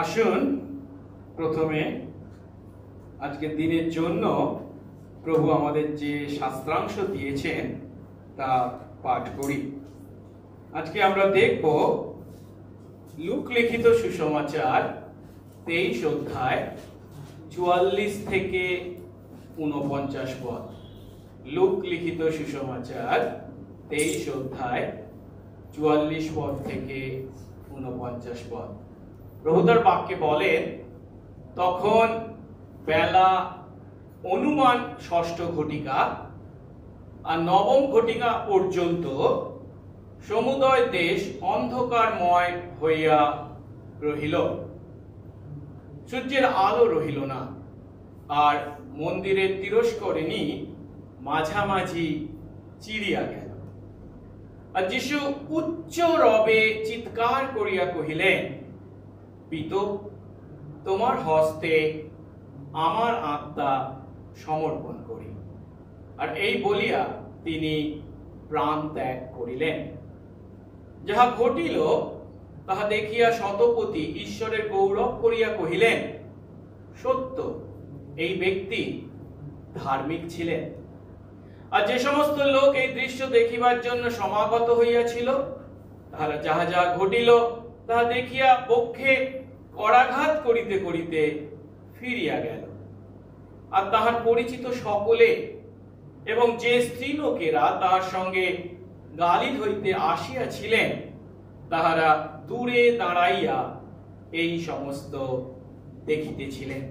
আসুন প্রথমে আজকের দিনের জন্য প্রভু আমাদের যে শাস্ত্রাংশ দিয়েছেন তা পাঠ করি। আজকে আমরা দেখব লুক লিখিত সুসমাচার 23 অধ্যায় 44 থেকে 49 পদ। লুক লিখিত সুসমাচার 23 অধ্যায় 44 পদ থেকে 49 পদ। প্রভু তার বাক্যে বলেন, তখন বেলা অনুমান 6ষ্ঠ ঘটিকা আর 9ম ঘটিকা পর্যন্ত সমুদয় দেশ অন্ধকারময় হইয়া রহিল, সূর্যের আলো রহিল না, আর মন্দিরের তিরস্করিণী মাঝামাঝি চিরিয়া গেল। আর যিশু উচ্চ রবে চিৎকার করিয়া কহিলেন, পিতা, তোমার হস্তে আমার আত্মা সমর্পণ করি। আর এই বলিয়া তিনি প্রাণ ত্যাগ করিলেন। যাহা ঘটিল তাহা দেখিয়া শতপতি ঈশ্বরের গৌরব করিয়া কহিলেন, সত্য এই ব্যক্তি ধার্মিক ছিলেন। আর যে সমস্ত লোক এই দৃশ্য দেখিবার জন্য সমাগত হইয়াছিল, তাহারা যাহা যাহা ঘটিল তাহা দেখিয়া বক্ষে করাঘাত করিতে করিতে ফিরিয়া গেল। আর তাহার পরিচিত সকলে এবং যে স্ত্রীলোকেরা তাহার সঙ্গে গালিল হইতে আসিয়াছিলেন, তাহারা দূরে দাঁড়াইয়া এই সমস্ত দেখিতেছিলেন।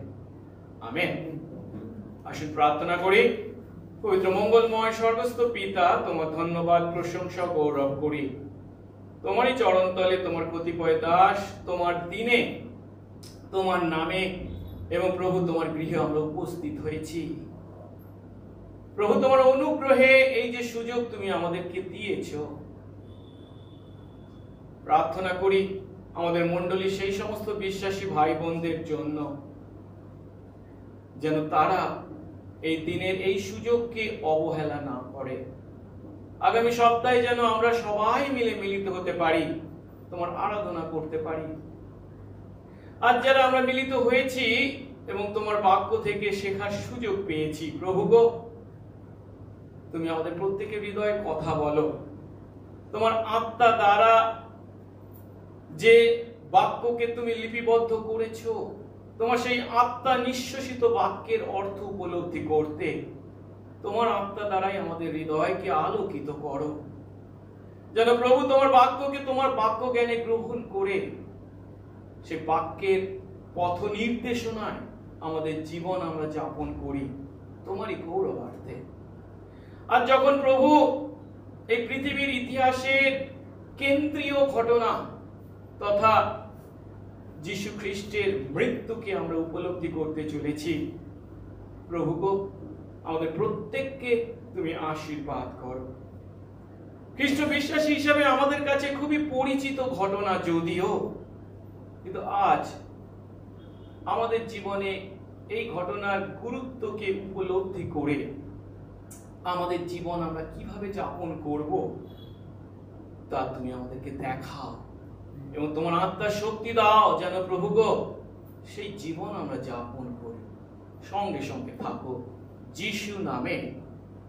আমেন। আসুন প্রার্থনা করি। পবিত্র মঙ্গলময় স্বর্গস্থ পিতা, তোমার ধন্যবাদ প্রশংসা গৌরব করি। তোমারই চরণতলে তোমার কতিপয় দাস তোমার দিনে তোমার নামে এবং প্রভু তোমার গৃহে আমরা উপস্থিত হয়েছি। প্রভু তোমার অনুগ্রহে এই যে সুযোগ তুমি আমাদেরকে দিয়েছ, প্রার্থনা করি আমাদের মণ্ডলীর সেই সমস্ত বিশ্বাসী ভাই বোনদের জন্য, যেন তারা এই দিনের এই সুযোগকে অবহেলা না করে। আগামী সপ্তাহে যেন আমরা সবাই মিলে মিলিত হতে পারি, তোমার আরাধনা করতে পারি। আজ যারা আমরা মিলিত হয়েছি এবং তোমার বাক্য থেকে শেখার সুযোগ পেয়েছি, প্রভু গো, তুমি আমাদের প্রত্যেকের হৃদয়ে কথা বলো। তোমার আত্মা দ্বারা যে বাক্যকে তুমি লিপিবদ্ধ করেছো, তোমার সেই আত্মা নিঃশ্বসিত বাক্যের অর্থ উপলব্ধি করতে তোমার আত্মা দ্বারাই আমাদের হৃদয়কে আলোকিত করো। যেন প্রভু তোমার বাক্যকে তোমার বাক্য জ্ঞানে গ্রহণ করে সে বাক্যের পথ নির্দেশনায় আমাদের জীবন আমরা যাপন করি তোমারই গৌরবার্থে। আর যখন প্রভু এই পৃথিবীর ইতিহাসের কেন্দ্রীয় ঘটনা তথা যীশু খ্রিস্টের মৃত্যুকে আমরা উপলব্ধি করতে চলেছি, প্রভু গো, আমাদের প্রত্যেককে তুমি আশীর্বাদ করো। খ্রিস্ট বিশ্বাসী হিসাবে আমাদের কাছে খুবই পরিচিত ঘটনা যদিও, কিন্তু আজ আমাদের জীবনে এই ঘটনার গুরুত্বকে উপলব্ধি করে আমাদের জীবন আমরা কিভাবে যাপন করব তা তুমি আমাদেরকে দেখাও এবং তোমার আত্মার শক্তি দাও, যেন প্রভু গো সেই জীবন আমরা যাপন করি। সঙ্গে সঙ্গে থাকো, যিশু নামে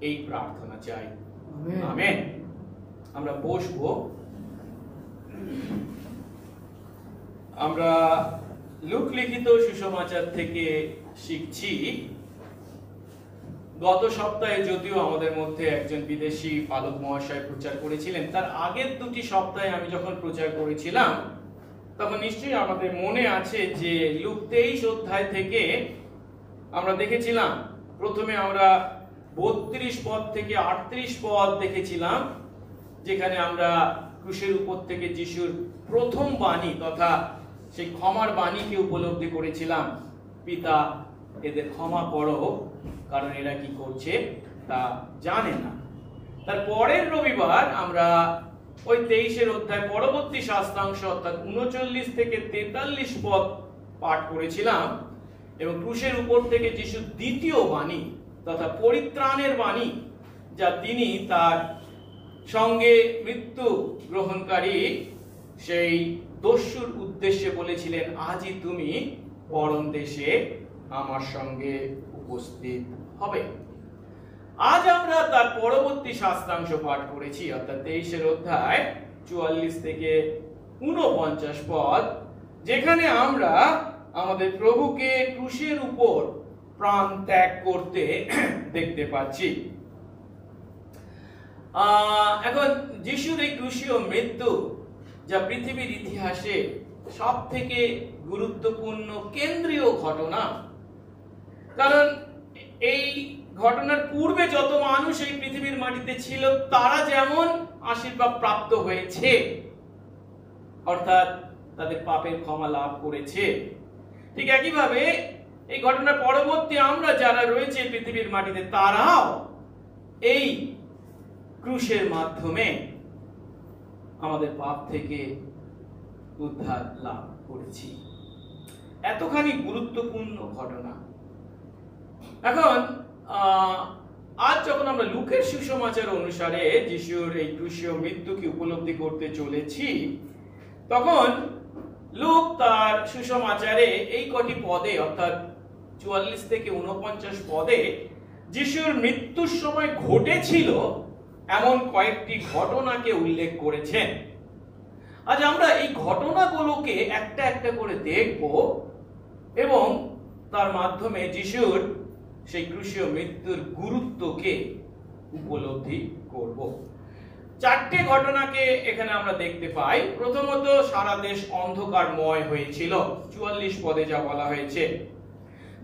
এই প্রার্থনা চাই, আমেন। আমরা বসবো। আমরা লুক লিখিত সুসমাচার থেকে শিখছি। গত সপ্তাহে যদিও আমাদের মধ্যে একজন বিদেশি পালক মহাশয় প্রচার করেছিলেন, তার আগের 2টি সপ্তাহে আমি যখন প্রচার করেছিলাম তখন নিশ্চয়ই আমাদের মনে আছে যে লুক 23 অধ্যায় থেকে আমরা দেখেছিলাম, প্রথমে আমরা 32 পদ থেকে 38 পদ দেখেছিলাম, যেখানে আমরা ক্রুশের উপর থেকে যিশুর প্রথম বাণী তথা সেই ক্ষমার বাণীকে উপলব্ধি করেছিলাম। পিতা, এদের ক্ষমা করো, কারণ এরা কি করছে তা জানে না। তার পরের রবিবার আমরা ওই 23 অধ্যায় পরবর্তী শাস্ত্রাংশ অর্থাৎ 39 থেকে 43 পদ পাঠ করেছিলাম এবং ক্রুশের উপর থেকে যিশুর দ্বিতীয় বাণী তথা পরিত্রাণের বাণী, যা তিনি তার সঙ্গে মৃত্যু গ্রহণকারী সেই দস্যুর উদ্দেশ্যে উদ্দেশ্যে বলেছিলেন, আজই তুমি পরম দেশে আমার সঙ্গে উপস্থিত হবে। আজ আমরা তার পরবর্তী শাস্ত্রাংশ পাঠ করেছি, অর্থাৎ 23 অধ্যায় 44 থেকে 49 পদ, যেখানে আমরা আমাদের প্রভুকে ক্রুশের উপর প্রাণ ত্যাগ করতে দেখতে পাচ্ছি। এখন যিশুর এই ক্রুশীয় মৃত্যু, যা পৃথিবীর ইতিহাসে সব থেকে গুরুত্বপূর্ণ কেন্দ্রীয় ঘটনা, কারণ এই ঘটনার পূর্বে যত মানুষ এই পৃথিবীর মাটিতে ছিল তারা যেমন আশীর্বাদ প্রাপ্ত হয়েছে, অর্থাৎ তাদের পাপের ক্ষমা লাভ করেছে, ঠিক একইভাবে এই ঘটনার পরবর্তী আমরা যারা রয়েছে পৃথিবীর মাটিতে তারাও এই ক্রুশের মাধ্যমে আমাদের পাপ থেকে উদ্ধার লাভ করেছি। এতখানি গুরুত্বপূর্ণ ঘটনা। এখন আজ যখন আমরা লুকের সুসমাচার অনুসারে যিশুর এই ক্রুশীয় মৃত্যুকে উপলব্ধি করতে চলেছি, তখন লুক তার সুসমাচারে এই কটি পদে, অর্থাৎ 44 থেকে 49 পদে যিশুর মৃত্যুর সময় ঘটেছিল এমন কয়েকটি ঘটনাকে উল্লেখ করেছেন। আজ আমরা এই ঘটনাগুলোকে একটা একটা করে দেখব এবং তার মাধ্যমে যিশুর সেই ক্রুশীয় মৃত্যুর গুরুত্বকে উপলব্ধি করব। চারটে ঘটনাকে এখানে আমরা দেখতে পাই। প্রথমত, সারা দেশ অন্ধকারময় হয়েছিল, 44 পদে যা বলা হয়েছে।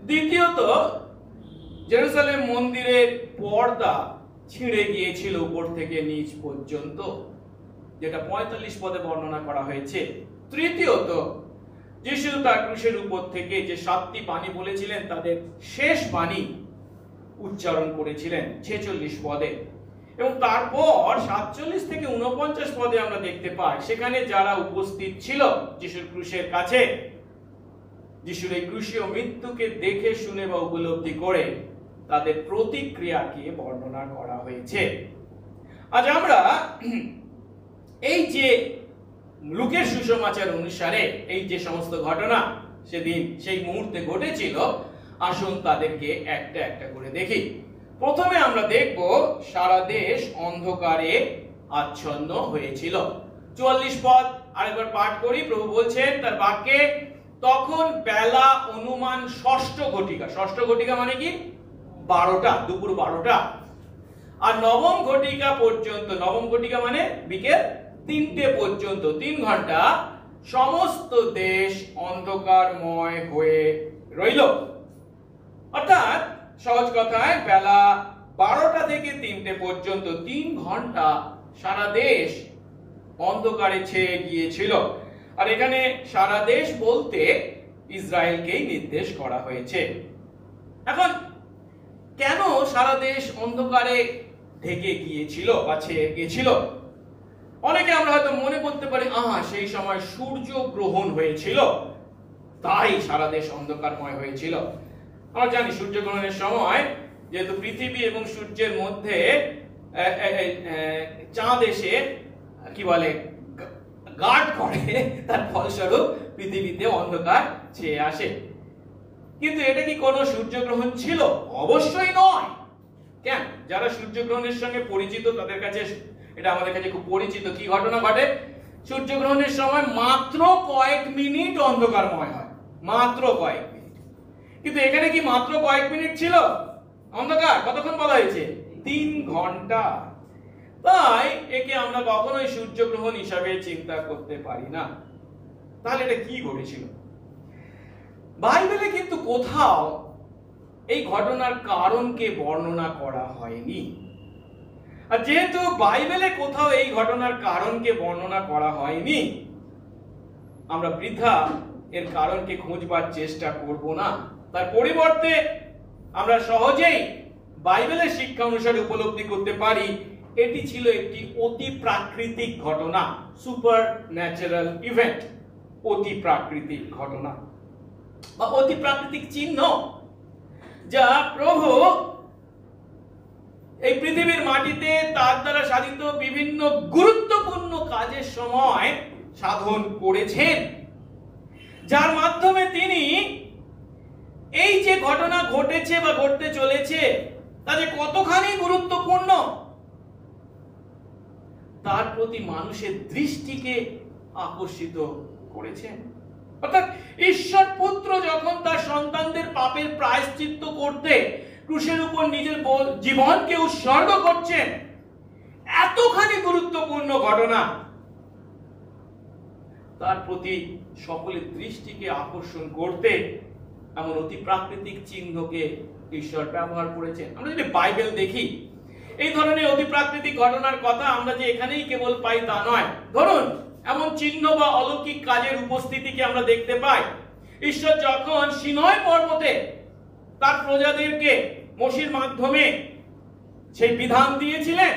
দ্বিতীয়ত, জেরুজালেম মন্দিরের পর্দা ছিঁড়ে গিয়েছিল উপর থেকে নিচ পর্যন্ত, যেটা 45 পদে বর্ণনা করা হয়েছে। তৃতীয়ত, যিশু তার ক্রুশের উপর থেকে যে 7টি বাণী বলেছিলেন তাদের শেষ বাণী উচ্চারণ করেছিলেন 46 পদে। এবং তারপর 47 থেকে 49 পদে আমরা দেখতে পাই সেখানে যারা উপস্থিত ছিল যিশুর ক্রুশের কাছে, যিশুর এই ক্রুশীয় মৃত্যুকে দেখে শুনে বা উপলব্ধি করে তাদের প্রতিক্রিয়াকে বর্ণনা করা হয়েছে। আজ আমরা এই যে লুকের সুসমাচার অনুসারে এই যে সমস্ত ঘটনা সেদিন সেই মুহূর্তে ঘটেছিল, আসুন তাদেরকে একটা একটা করে দেখি। প্রথমে আমরা দেখব সারা দেশ অন্ধকারে আচ্ছন্ন হয়েছিল। 44 পদ আরেকবার পাঠ করি। প্রভু বলছেন তার বাক্যে, তখন বেলা অনুমান 6ষ্ঠ ঘটিকা। 6ষ্ঠ ঘটিকা মানে কি? 12টা, দুপুর 12টা। আর নবম ঘটিকা পর্যন্ত, নবম ঘটিকা মানে বিকেল 3টে পর্যন্ত, 3 ঘন্টা সমস্ত দেশ অন্ধকারময় হয়ে রইল। অর্থাৎ সহজ কথায় বেলা 12টা থেকে 3টে পর্যন্ত 3 ঘন্টা সারা দেশ অন্ধকারে ছেয়ে গিয়েছিল। আর এখানে সারা দেশ বলতে ইসরায়েলকেই নির্দেশ করা হয়েছে। এখন কেন সারা দেশ অন্ধকারে ঢেকে গিয়েছিল বা ছেয়ে গিয়েছিল? অনেকে আমরা হয়তো মনে করতে পারি, সেই সময় সূর্য গ্রহণ হয়েছিল তাই সারা দেশ অন্ধকারময় হয়েছিল। আমরা জানি সূর্যগ্রহণের সময় যেহেতু পৃথিবী এবং সূর্যের মধ্যে চাঁদ এসে কি বলে গার্ড করে, তার ফলস্বরূপ পৃথিবীতে অন্ধকার ছেয়ে আসে। কিন্তু এটা কি কোনো সূর্যগ্রহণ ছিল? অবশ্যই নয়। কেন? যারা সূর্যগ্রহণের সঙ্গে পরিচিত তাদের কাছে এটা আমাদের কাছে খুব পরিচিত। কি ঘটনা ঘটে? সূর্যগ্রহণের সময় মাত্র কয়েক মিনিট অন্ধকারময় হয়, মাত্র কয়েক মিনিট। কিন্তু এখানে কি মাত্র কয়েক মিনিট ছিল অন্ধকার? কতক্ষণ বলা হয়েছে? 3 ঘন্টা। তাই একে আমরা কখনোই সূর্যগ্রহণ হিসাবে চিন্তা করতে পারি না। তাহলে এটা কি ঘটেছিল? বাইবেলে কিন্তু কোথাও এই ঘটনার কারণকে বর্ণনা করা হয়নি। আর যেহেতু বাইবেলে কোথাও এই ঘটনার কারণকে বর্ণনা করা হয়নি, আমরা বৃথা এর কারণকে খুঁজবার চেষ্টা করব না। তার পরিবর্তে আমরা সহজেই বাইবেলের শিক্ষা অনুসারে উপলব্ধি করতে পারি এটি ছিল একটি অতি প্রাকৃতিক ঘটনা, সুপার ন্যাচারাল ইভেন্ট, অতি প্রাকৃতিক ঘটনা বা অতি প্রাকৃতিক চিহ্ন, যা প্রভু এই পৃথিবীর মাটিতে তার দ্বারা সাধিত বিভিন্ন গুরুত্বপূর্ণ কাজের সময় সাধন করেছেন। যার মাধ্যমে তিনি এই যে ঘটনা ঘটেছে বা ঘটতে চলেছে তা যে কতখানি গুরুত্বপূর্ণ তার প্রতি মানুষের দৃষ্টিকে আকর্ষিত করেছেন। অর্থাৎ ঈশ্বর পুত্র যখন তার সন্তানদের পাপের প্রায়শ্চিত্ত করতে ক্রুশের উপর নিজের জীবনকে উৎসর্গ করছেন, এতখানি গুরুত্বপূর্ণ ঘটনা, তার প্রতি সকলের দৃষ্টিকে আকর্ষণ করতে এমন অতি প্রাকৃতিক চিহ্নকে ঈশ্বর ব্যবহার করেছেন। আমরা যদি বাইবেল দেখি, এই ধরনের অতি প্রাকৃতিক ঘটনার কথা আমরা যে এখানেই কেবল পাই তা নয়। ধরুন, এমন চিহ্ন বা অলৌকিক কাজের উপস্থিতিকে আমরা দেখতে পাই। ঈশ্বর যখন সিনয় পর্বতে তার প্রজাদেরকে মোশির মাধ্যমে সেই বিধান দিয়েছিলেন,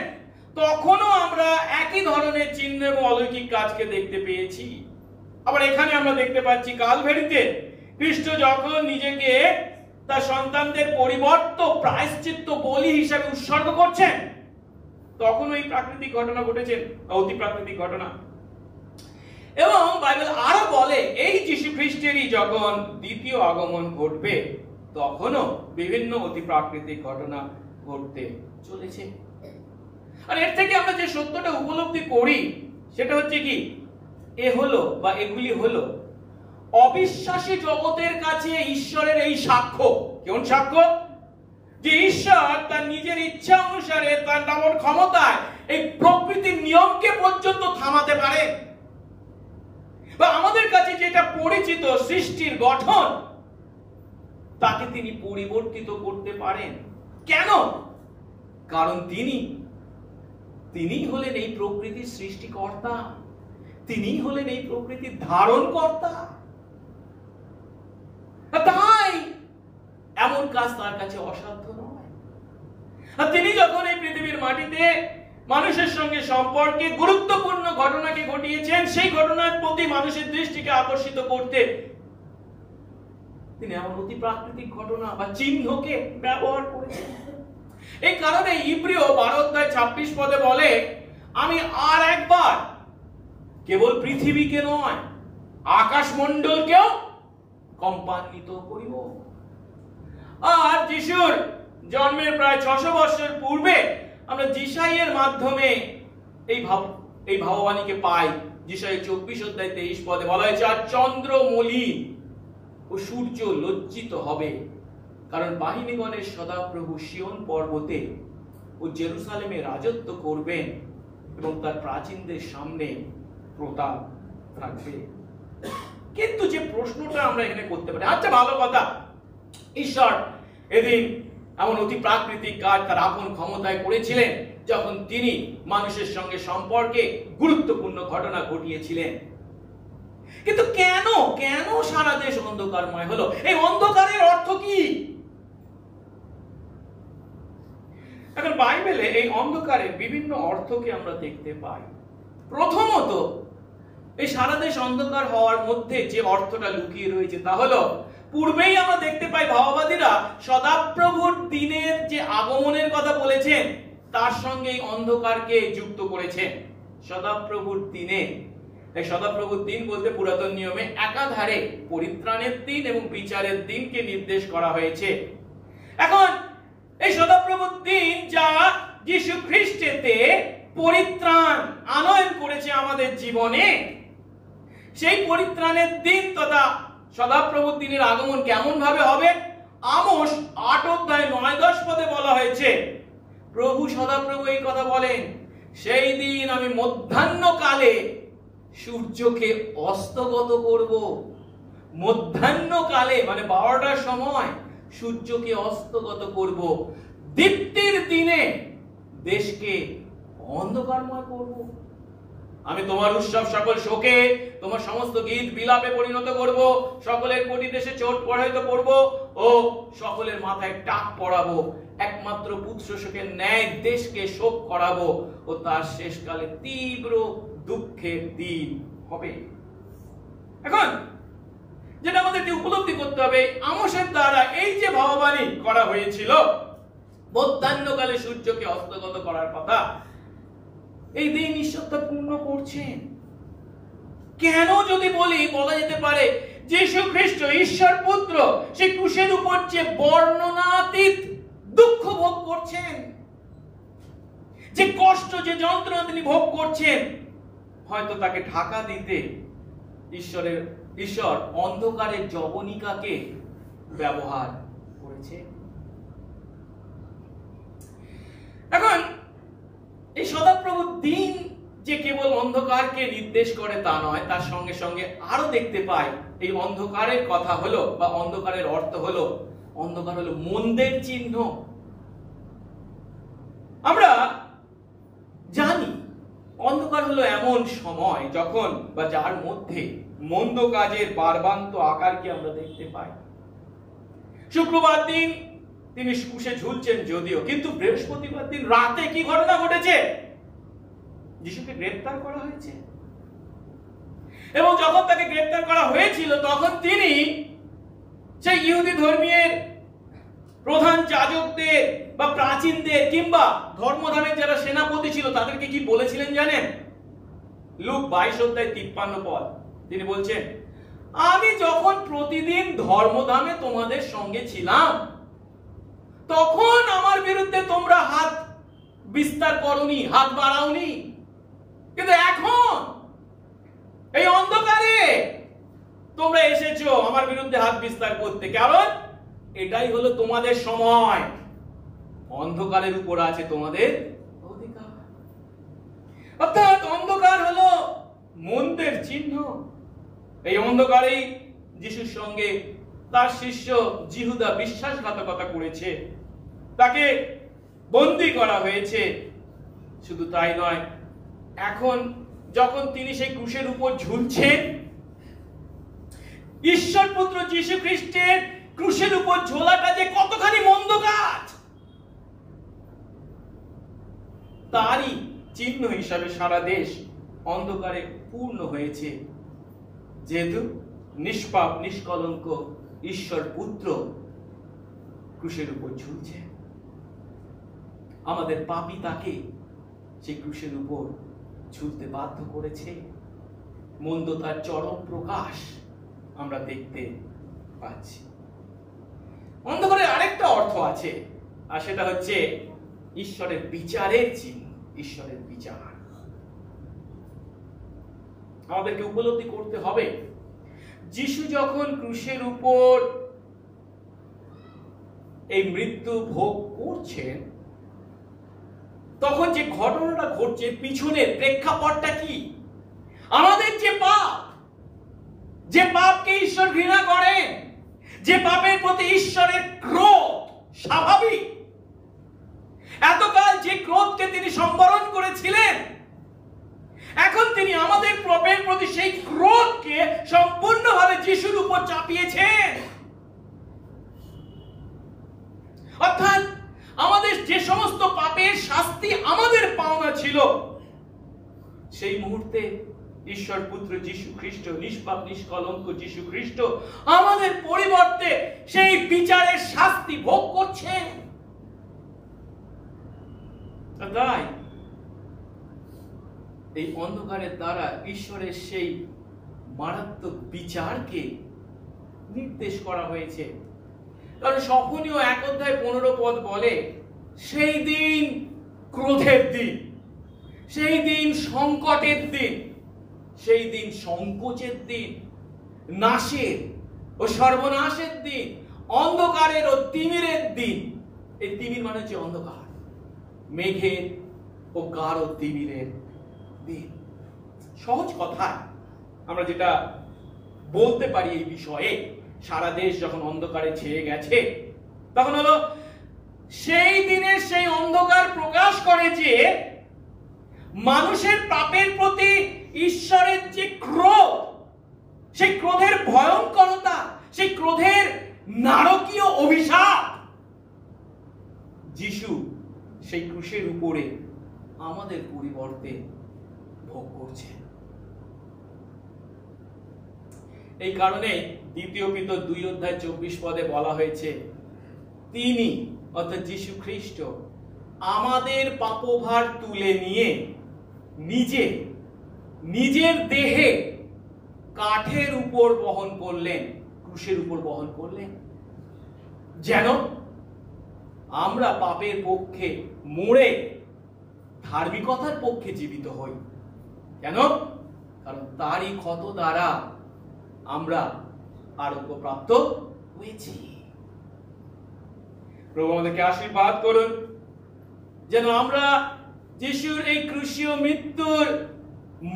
তখনও আমরা একই ধরনের চিহ্ন এবং অলৌকিক কাজকে দেখতে পেয়েছি। আবার এখানে আমরা দেখতে পাচ্ছি কালভারিতে খ্রিস্ট যখন নিজেকে তার সন্তানদের পরিবর্ত প্রায়শ্চিত্ত বলি হিসাবে উৎসর্গ করছেন, তখন ওই প্রাকৃতিক ঘটনা ঘটেছেন, অতি প্রাকৃতিক ঘটনা। এবং বাইবেল আরো বলে এই যীশু খ্রিস্টেরই যখন দ্বিতীয় আগমন ঘটবে, তখনও বিভিন্ন অতি প্রাকৃতিক ঘটনা ঘটতে চলেছে। আর এর থেকে আমরা যে সত্যটা উপলব্ধি করি সেটা হচ্ছে কি, এগুলি হলো অবিশ্বাসী জগতের কাছে ঈশ্বরের এই সাক্ষ্য। কেমন সাক্ষ্য? যে ঈশ্বর তার নিজের ইচ্ছা অনুসারে তার নামর ক্ষমতায় এই প্রকৃতির নিয়মকে পর্যন্ত থামাতে পারে, বা আমাদের কাছে যেটা পরিচিত সৃষ্টির গঠন তাকে তিনি পরিবর্তিত করতে পারেন। কেন? কারণ তিনি হলেন এই প্রকৃতির সৃষ্টিকর্তা, তিনি হলেন এই প্রকৃতির ধারণকর্তা। তাই এমন কাজ তার কাছে অসাধ্য নয়। আর তিনি যখন এই পৃথিবীর মাটিতে মানুষের সঙ্গে সম্পর্কে গুরুত্বপূর্ণ ঘটনাকে ঘটিয়েছেন, সেই ঘটনার প্রতি মানুষের দৃষ্টিকে আকর্ষিত করতে তিনি এমন অতি প্রাকৃতিক ঘটনা বা চিহ্নকে ব্যবহার করেছেন। এই কারণে ইব্রিয় 12:26 বলে, আমি আর একবার কেবল পৃথিবীকে নয় আকাশমণ্ডলকেও কম্পান্বিত করিব। আর যিশুর জন্মের প্রায় 600 বছর পূর্বে আমরা যিশাইয়ের মাধ্যমে এই ভাববাণীকে পাই। যিশাই 24:23 বলা হয়েছে, আর চন্দ্র মলিন ও সূর্য লজ্জিত হবে, কারণ বাহিনীগণের সদাপ্রভু সিয়ন পর্বতে ও জেরুসালেমে রাজত্ব করবেন এবং তার প্রাচীনদের সামনে প্রতাপ থাকবে। কিন্তু যে প্রশ্নটা আমরা এখানে করতে পারি, আচ্ছা ভালো কথা, ঈশ্বর এদিন এমন অতি প্রাকৃতিক কাজ তার আপন ক্ষমতায় করেছিলেন যখন তিনি মানুষের সঙ্গে সম্পর্কে গুরুত্বপূর্ণ ঘটনা ঘটিয়েছিলেন, কিন্তু কেন সারা দেশ অন্ধকারময় হলো? এই অন্ধকারের অর্থ কি? এখন বাইবেলে এই অন্ধকারের বিভিন্ন অর্থকে আমরা দেখতে পাই। প্রথমত, এই সারা দেশ অন্ধকার হওয়ার মধ্যে যে অর্থটা লুকিয়ে রয়েছে তা হলো, পূর্বেই আমরা দেখতে পাই ভাববাদীরা সদাপ্রভুর দিনের যে আগমনের কথা বলেছেন তার সঙ্গে এই অন্ধকারকে যুক্ত করেছেন। সদাপ্রভুর দিনে, এই সদাপ্রভুর দিন বলতে পুরাতন নিয়মে একাধারে পরিত্রাণের দিন এবং বিচারের দিনকে নির্দেশ করা হয়েছে। এখন এই সদাপ্রভুর দিন যা যীশু খ্রিস্টেতে পরিত্রাণ আনয়ন করেছে আমাদের জীবনে, সেই পরিত্রাণের দিন তথা সদাপ্রভুর দিনের আগমন কেমন ভাবে হবে? আমোস 8:9-10 বলা হয়েছে, প্রভু সদাপ্রভু এই কথা বলেন, সেই দিন আমি মধ্যাহ্নকালে সূর্যকে অস্তগত করব। মধ্যাহ্নকালে মানে 12টার সময় সূর্যকে অস্তগত করব, দীপ্তির দিনে দেশকে অন্ধকারময় করব। আমি তোমার উৎসব সকল শোকে, তোমার সমস্ত গীত বিলাপে পরিণত করব, সকলের কোটি দেশে চোট প্রবাহিত করব ও সকলের মাথায় টাক পড়াবো। একমাত্র পুত্র শোকের ন্যায় দেশকে শোক করাবো ও তার শেষকালে তীব্র দুঃখের দিন হবে। এখন যেটা আমাদেরকে উপলব্ধি করতে হবে, আমোসের দ্বারা এই যে ভাববাণী করা হয়েছিল মধ্যাহ্নকালে সূর্যকে অস্তগত করার কথা, এই দিন ঈশ্বর তা পূর্ণ করছেন। কেন যদি বলা যেতে পারে যীশু খ্রিস্ট ঈশ্বর পুত্র সেই ক্রুশের উপর যে বর্ণনাতীত দুঃখ ভোগ করছেন, যে কষ্ট, যে যন্ত্রণা তিনি ভোগ করছেন, হয়তো তাকে ঢাকা দিতে ঈশ্বর অন্ধকারের যবনিকাকে ব্যবহার করেছে। এখন এই সদাপ্রভু দিন যে কেবল অন্ধকারকে নির্দেশ করে তা নয়, তার সঙ্গে সঙ্গে আরো দেখতে পাই এই অন্ধকারের কথা হলো বা অন্ধকারের অর্থ হলো, অন্ধকার হলো মন্দের চিহ্ন। আমরা জানি অন্ধকার হলো এমন সময় যখন বা যার মধ্যে মন্দ কাজের বারবান্ত আকারকে আমরা দেখতে পাই। শুক্রবার দিন তিনি ক্রুশে ঝুলছেন যদিও, কিন্তু বৃহস্পতিবার দিন রাতে কি ঘটনা ঘটেছে? যিশুকে গ্রেফতার করা হয়েছে, এবং যখন তাকে গ্রেফতার করা হয়েছিল তখন তিনি সেই ইহুদি ধর্মীয় প্রধান যাজকদের বা প্রাচীনদের কিংবা ধর্মধামের যারা সেনাপতি ছিল তাদেরকে কি বলেছিলেন জানেন? লুক 22:53 তিনি বলছেন, আমি যখন প্রতিদিন ধর্মধামে তোমাদের সঙ্গে ছিলাম তখন আমার বিরুদ্ধে তোমরা হাত বিস্তার করোনি, হাত বাড়াওনি, কিন্তু এখন এই অন্ধকারে তোমরা এসেছো আমার বিরুদ্ধে হাত বিস্তার করতে, কারণ এটাই হলো তোমাদের সময়, অন্ধকারের উপর আছে তোমাদের অধিকার। অর্থাৎ অন্ধকার হলো মন্দের চিহ্ন। এই অন্ধকারেই যিশুর সঙ্গে তার শিষ্য জিহুদা বিশ্বাসঘাতকতা করেছে, তাকে বন্দী করা হয়েছে। শুধু তাই নয়, এখন যখন তিনি সেই ক্রুশের উপর ঝুলছেন, ঈশ্বর পুত্র যীশু খ্রিস্টের ক্রুশের উপর ঝোলাটা যে কতখানি মন্দ কাজ, তারই চিহ্ন হিসাবে সারা দেশ অন্ধকারে পূর্ণ হয়েছে, যেহেতু নিষ্পাপ নিষ্কলঙ্ক ঈশ্বর পুত্র ক্রুশের উপর ঝুলছে। আমাদের পাপী তাকে সেই ক্রুশের উপর ঝুলতে বাধ্য করেছে। মন্দতার চরম প্রকাশ আমরা দেখতে পাচ্ছি। অন্ধকারের আরেকটা অর্থ আছে, আর সেটা হচ্ছে ঈশ্বরের বিচারের চিহ্ন, ঈশ্বরের বিচার। আমাদেরকে উপলব্ধি করতে হবে, যিশু যখন ক্রুশের উপর এই মৃত্যু ভোগ করছেন, তখন যে ঘটনাটা ঘটছে পিছনের প্রেক্ষাপটটা কি? আমাদের যে পাপ, যে পাপকে ঈশ্বর ঘৃণা করেন, যে পাপের প্রতি ঈশ্বরের ক্রোধ স্বাভাবিক, এতকাল যে ক্রোধকে তিনি সম্বরণ করেছিলেন, এখন তিনি আমাদের পাপের প্রতি সেই ক্রোধকে সম্পূর্ণভাবে যিশুর উপর চাপিয়েছেন। অর্থাৎ আমাদের যে সমস্ত পাপের শাস্তি আমাদের পাওনা ছিল, সেই মুহূর্তে ঈশ্বর পুত্র যীশু খ্রিস্ট, নিষ্পাপ নিষ্কলঙ্ক যীশু খ্রিস্ট আমাদের পরিবর্তে সেই বিচারের শাস্তি ভোগ করছেন। তাই এই অন্ধকারের দ্বারা ঈশ্বরের সেই মারাত্মক বিচারকে নির্দেশ করা হয়েছে। কারণ সফনীয় 1:15 বলে, সেই দিন ক্রোধের দিন, সেই দিন সংকটের দিন, সেই দিন সংকোচের দিন, নাশের ও সর্বনাশের দিন, অন্ধকারের ও তিমিরের দিন। এই তিমির মানে হচ্ছে অন্ধকার, মেঘের ও গাঢ় তিমিরের দিন। সহজ কথা আমরা যেটা বলতে পারি এই বিষয়ে, সারা দেশ যখন অন্ধকারে ছেয়ে গেছে, তখন হলো সেই দিনের সেই অন্ধকার প্রকাশ করে যে মানুষের পাপের প্রতি ঈশ্বরের যে ক্রোধ, সেই ক্রোধের ভয়ঙ্করতা, সেই ক্রোধের নারকীয় অভিশাপ যিশু সেই ক্রুশের উপরে আমাদের পরিবর্তে ভোগ করছে। এই কারণে 2 পিতর 2:24 বলা হয়েছে, তিনি অর্থাৎ যীশু খ্রিস্ট আমাদের পাপভার তুলে নিয়ে নিজের দেহে কাঠের উপর বহন করলেন, ক্রুশের উপর বহন করলেন, যেন আমরা পাপের পক্ষে মরে ধার্মিকতার পক্ষে জীবিত হই। কেন? কারণ তারই ক্ষত দ্বারা আমরা আরোগ্যপ্রাপ্ত হয়েছি। প্রভু আমাদেরকে আশীর্বাদ করুন যেন আমরা যিশুর এই ক্রুশীয় মৃত্যুর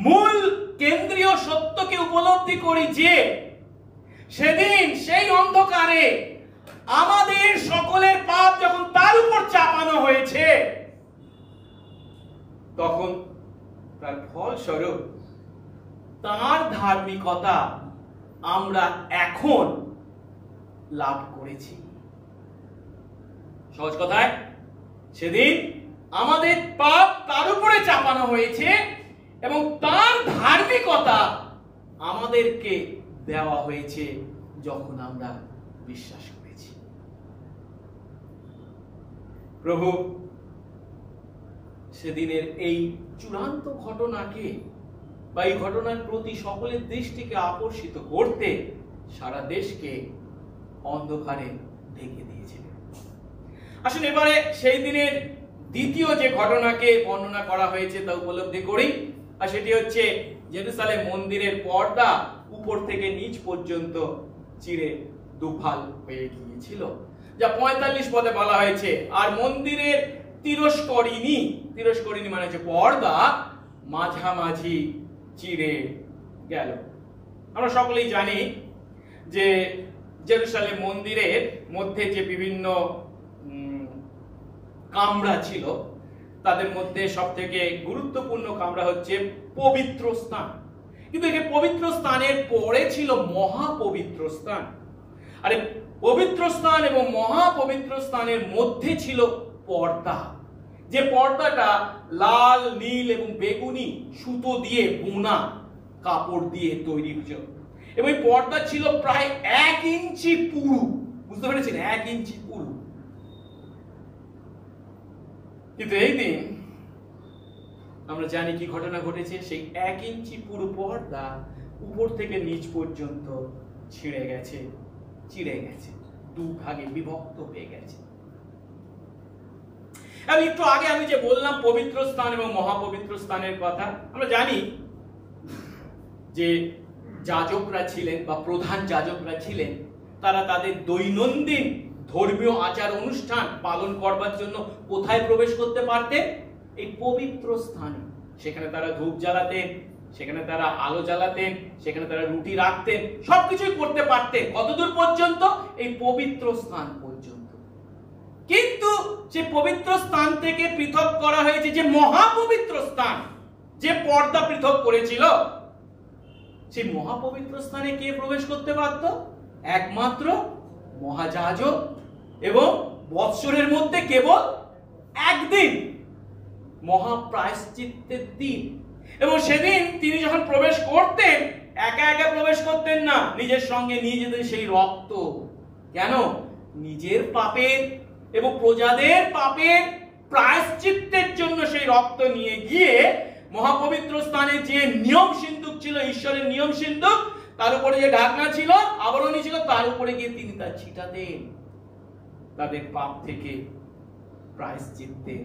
মূল কেন্দ্রীয় সত্যকে উপলব্ধি করি যে সেদিন সেই অন্ধকারে আমাদের সকলের পাপ যখন তার উপর চাপানো হয়েছে, তখন তার ফলস্বরূপ তার ধার্মিকতা আমরা এখন লাভ করেছি। সহজ কথায়, সেদিন আমাদের পাপ তার উপরে চাপানো হয়েছে এবং তার ধার্মিকতা আমাদেরকে দেওয়া হয়েছে যখন আমরা বিশ্বাস করেছি। প্রভু সেদিনের এই চূড়ান্ত ঘটনাকে বা এই ঘটনার প্রতি সকলের দৃষ্টিকে আকর্ষিত করতে সারা দেশকে অন্ধকারে ঢেকে দিয়েছিলেন। আসুন এবারে সেই দিনের দ্বিতীয় যে ঘটনাকে বর্ণনা করা হয়েছে তা উপলব্ধি করি, আর সেটি হচ্ছে জেরুসালেম মন্দিরের পর্দা উপর থেকে নিচ পর্যন্ত চিরে দুফাল হয়ে গিয়েছিল, যা 45 পদে বলা হয়েছে। আর মন্দিরের তিরস্করিণী মানে হচ্ছে পর্দা, মাঝামাঝি চিরে গেল। আমরা সকলেই জানি যে জেরুসালেম মন্দিরের মধ্যে যে বিভিন্ন কামরা ছিল, তাদের মধ্যে সবথেকে গুরুত্বপূর্ণ কামরা হচ্ছে পবিত্র স্থান। কিন্তু এই পবিত্র স্থানের পরে ছিল মহাপবিত্র স্থান। আর পবিত্র স্থান এবং মহাপবিত্র স্থানের মধ্যে ছিল পর্দা, যে পর্দাটা লাল, নীল এবং বেগুনি সুতো দিয়ে বোনা কাপড় দিয়ে তৈরি হয়েছিল এবং এই পর্দা ছিল প্রায় 1 ইঞ্চি পুরু। বুঝতে পেরেছেন? 1 ইঞ্চি পুরু। কিন্তু এই দিন আমরা জানি কি ঘটনা ঘটেছে। সেই 1 ইঞ্চি পুরু পর্দা উপর থেকে নিচ পর্যন্ত ছিঁড়ে গেছে, চিড়ে গেছে, দুভাগে বিভক্ত হয়ে গেছে। আমি একটু আগে আমি যে বললাম পবিত্র স্থান এবং মহাপবিত্র স্থানের কথা, আমরা জানি যে যাজকরা ছিলেন বা প্রধান যাজকরা ছিলেন, তারা তাদের দৈনন্দিন ধর্মীয় আচার অনুষ্ঠান পালন করবার জন্য কোথায় প্রবেশ করতে পারতেন? এই পবিত্র স্থানে। সেখানে তারা ধূপ জ্বালাতেন, সেখানে তারা আলো জ্বালাতেন, সেখানে তারা রুটি রাখতেন, সবকিছুই করতে পারতেন। কতদূর পর্যন্ত? এই পবিত্র স্থান পর্যন্ত। কিন্তু যে পবিত্র স্থান থেকে পৃথক করা হয়েছে যে মহাপবিত্র স্থান, যে পর্দা পৃথক করেছিল, সেই মহাপবিত্র স্থানে কে প্রবেশ করতে পারত? একমাত্র মহাযাজক, এবং বৎসরের মধ্যে কেবল একদিন, মহাপ্রায়শ্চিত্তের দিন। এবং সেদিন তিনি যখন প্রবেশ করতেন, একা একা প্রবেশ করতেন না, নিজের সঙ্গে নিয়ে যেতেন সেই রক্ত। কেন? নিজের পাপের এবং প্রজাদের পাপের প্রায়শ্চিত্তের জন্য সেই রক্ত নিয়ে গিয়ে মহাপবিত্র স্থানে যে নিয়ম সিন্ধুক ছিল, ঈশ্বরের নিয়ম সিন্ধুক, তার উপরে যে ঢাকনা ছিল, আবরণী ছিল, তার উপরে গিয়ে তিনি তা ছিটাতেন তাদের পাপ থেকে প্রায়শ্চিত্তের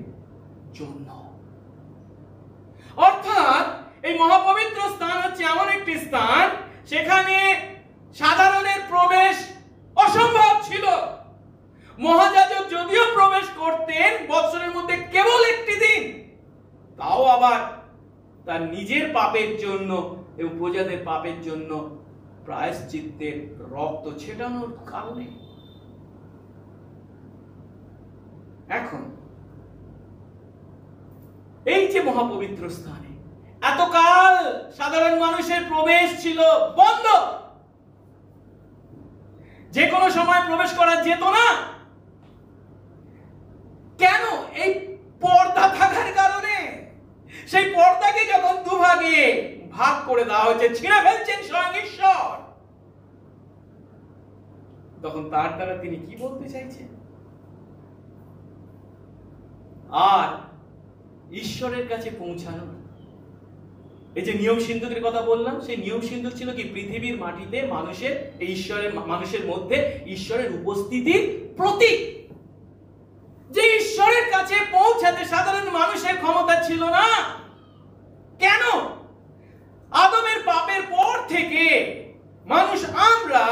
জন্য। অর্থাৎ এই মহাপবিত্র স্থান হচ্ছে এমন একটি স্থান, সেখানে সাধারণের প্রবেশ অসম্ভব ছিল। মহাযাজক যদিও প্রবেশ করতেন বৎসরের মধ্যে কেবল একটি দিন, তাও আবার তার নিজের পাপের জন্য এবং প্রজাদের পাপের জন্য প্রায়শ্চিত্তের রক্ত ছেটানোর কারণে। এখন এই যে মহাপবিত্র স্থানে এতকাল সাধারণ মানুষের প্রবেশ ছিল বন্ধ, যে কোনো সময় প্রবেশ করা যেত না। কেন? এই পর্দা থাকার কারণে। সেই পর্দাকে যখন দুভাগে ভাগ করে দেওয়া হয়েছে, ছিঁড়ে ফেলছেন স্বয়ং ঈশ্বর, তখন তার দ্বারা তিনি কি বলতে চাইছেন? আর ঈশ্বরের কাছে পৌঁছানো এই যে নিয়ম সিন্ধুকের কথা বললাম, সেই নিয়ম সিন্ধুক ছিল কি পৃথিবীর মাটিতে মানুষের মধ্যে ঈশ্বরের উপস্থিতির প্রতীক। যে ঈশ্বরের কাছে পৌঁছাতে সাধারণ মানুষের ক্ষমতা ছিল না। কেন? আদমের পাপের পর থেকে মানুষ আমরা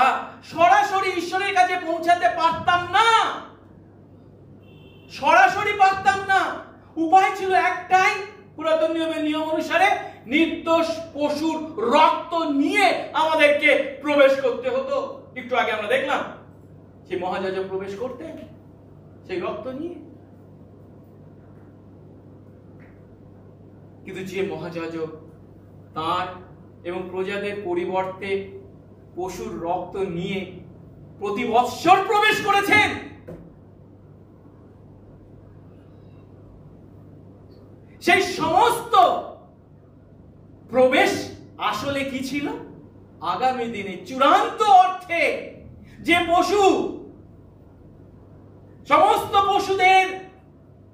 সরাসরি ঈশ্বরের কাছে পৌঁছাতে পারতাম না, সরাসরি পারতাম না। উপায় ছিল একটাই, পুরাতন নিয়মের নিয়ম অনুসারে নির্দোষ পশুর রক্ত নিয়ে আমাদেরকে প্রবেশ করতে হতো। একটু আগে আমরা দেখলাম সেই মহাযাজক প্রবেশ করতেন সেই রক্ত নিয়ে। কিন্তু যে মহাযাজক তার এবং প্রজাদের পরিবর্তে পশুর রক্ত নিয়ে প্রতি বৎসর প্রবেশ করেছেন, সেই সমস্ত প্রবেশ আসলে কি ছিল? আগামী দিনে চূড়ান্ত অর্থে যে পশু সমস্ত পশুদের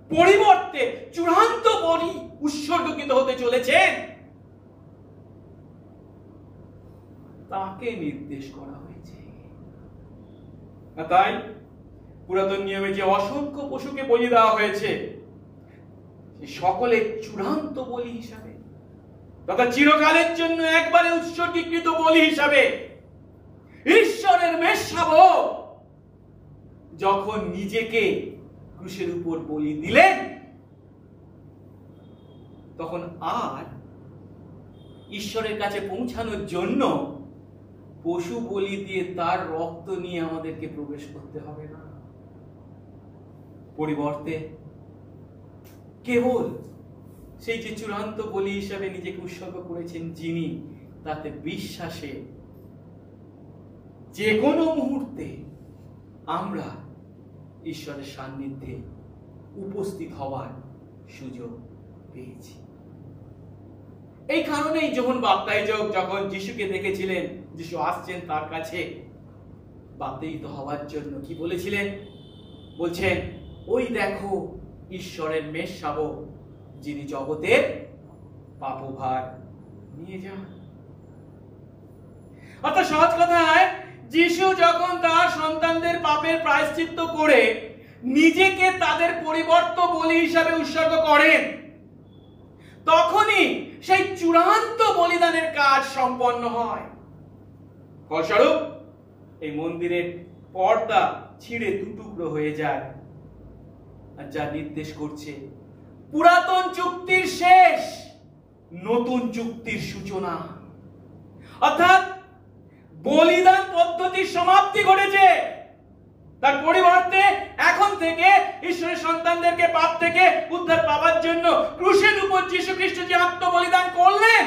পরিবর্তে চূড়ান্ত বলি উৎসর্গকৃত হতে চলেছেন, তাকে নির্দেশ করা হয়েছে। তাই পুরাতন নিয়মে যে অসংখ্য পশুকে বলি দেওয়া হয়েছে, সকলের চূড়ান্ত বলি হিসাবে তথা চিরকালের জন্য একবারে উৎসর্গীকৃত বলি হিসাবে ঈশ্বরের মেষশাবক যখন নিজেকে ক্রুশের উপর বলি দিলেন, তখন আর ঈশ্বরের কাছে পৌঁছানোর জন্য পশু বলি দিয়ে তার রক্ত নিয়ে আমাদেরকে প্রবেশ করতে হবে না। পরিবর্তে কেবল সেই যে চূড়ান্ত বলি হিসাবে নিজেকে উৎসর্গ করেছেন যিনি, তাতে বিশ্বাসে যে কোনো মুহূর্তে আমরা ঈশ্বরের সান্নিধ্যে উপস্থিত হওয়ার সুযোগ পেয়েছি। এই কারণেই যখন বাপ্তাইজক যখন যিশুকে দেখেছিলেন, যিশু আসছেন তার কাছে বাপ্তায়িত হওয়ার জন্য, কি বলেছিলেন? বলছেন, ওই দেখো ঈশ্বরের মেষশাবক যিনি জগতের পাপভার নিয়ে যান। অর্থাৎ সহজ কথায় যিশু যখন তার সন্তানদের পাপের প্রায়শ্চিত্ত করে নিজেকে তাদের পরিবর্ত বলি হিসাবে উৎসর্গ করেন, তখনই সেই চূড়ান্ত বলিদানের কাজ সম্পন্ন হয়। ফলস্বরূপ এই মন্দিরের পর্দা ছিঁড়ে দুটুকরো হয়ে যায়, আর যা নির্দেশ করছে পুরাতন চুক্তির শেষ, নতুন চুক্তির সূচনা। অর্থাৎ বলিদান পদ্ধতির সমাপ্তি ঘটেছে, তার পরিবর্তে এখন থেকে ঈশ্বরের সন্তানদেরকে পাপ থেকে উদ্ধার পাওয়ার জন্য ক্রুশের উপর যীশু খ্রিস্ট যে আত্মবলিদান করলেন,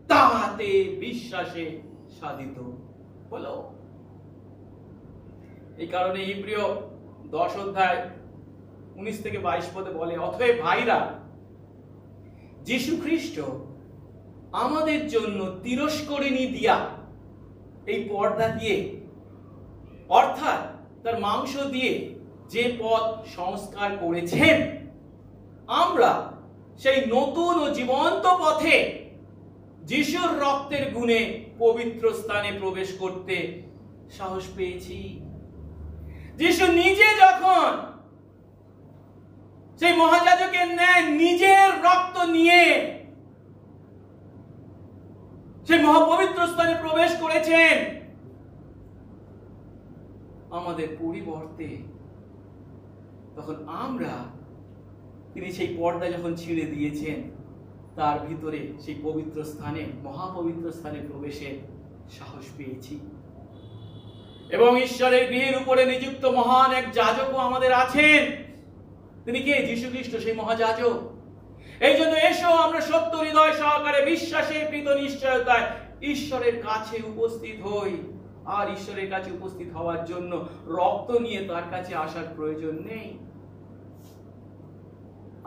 তাতে বিশ্বাসে সাধিত হলো। এই কারণে ইব্রিয় 10 অধ্যায় 19 থেকে 22 পদে বলে, অতএব ভাইরা, যীশু খ্রিস্ট আমাদের জন্য তিরস্করিণী দিয়া, এই পর্দা দিয়ে অর্থাৎ তার মাংস দিয়ে যে পথ সংস্কার করেছেন, আমরা সেই নতুন ও জীবন্ত পথে যিশুর রক্তের গুণে পবিত্র স্থানে প্রবেশ করতে সাহস পেয়েছি। যিশু নিজে যখন সেই মহাযাজকের ন্যায় নিজের রক্ত নিয়ে সেই মহাপবিত্র স্থানে প্রবেশ করেছেন, আমাদের পরিবর্তে তখন আমরা, তিনি সেই পর্দা যখন ছিঁড়ে দিয়েছেন, তার ভিতরে সেই পবিত্র স্থানে, মহাপবিত্র স্থানে প্রবেশের সাহস পেয়েছি। এবং ঈশ্বরের গৃহের উপরে নিযুক্ত মহান এক যাজকও আমাদের আছেন। তিনি কে? যীশু খ্রিস্ট, সেই মহাযাজক। এই জন্য এসো আমরা সত্য হৃদয় সহকারে বিশ্বাসে কৃত নিশ্চয়তায় ঈশ্বরের কাছে উপস্থিত হই। আর ঈশ্বরের কাছে উপস্থিত হওয়ার জন্য রক্ত নিয়ে তার কাছে আসার প্রয়োজন নেই।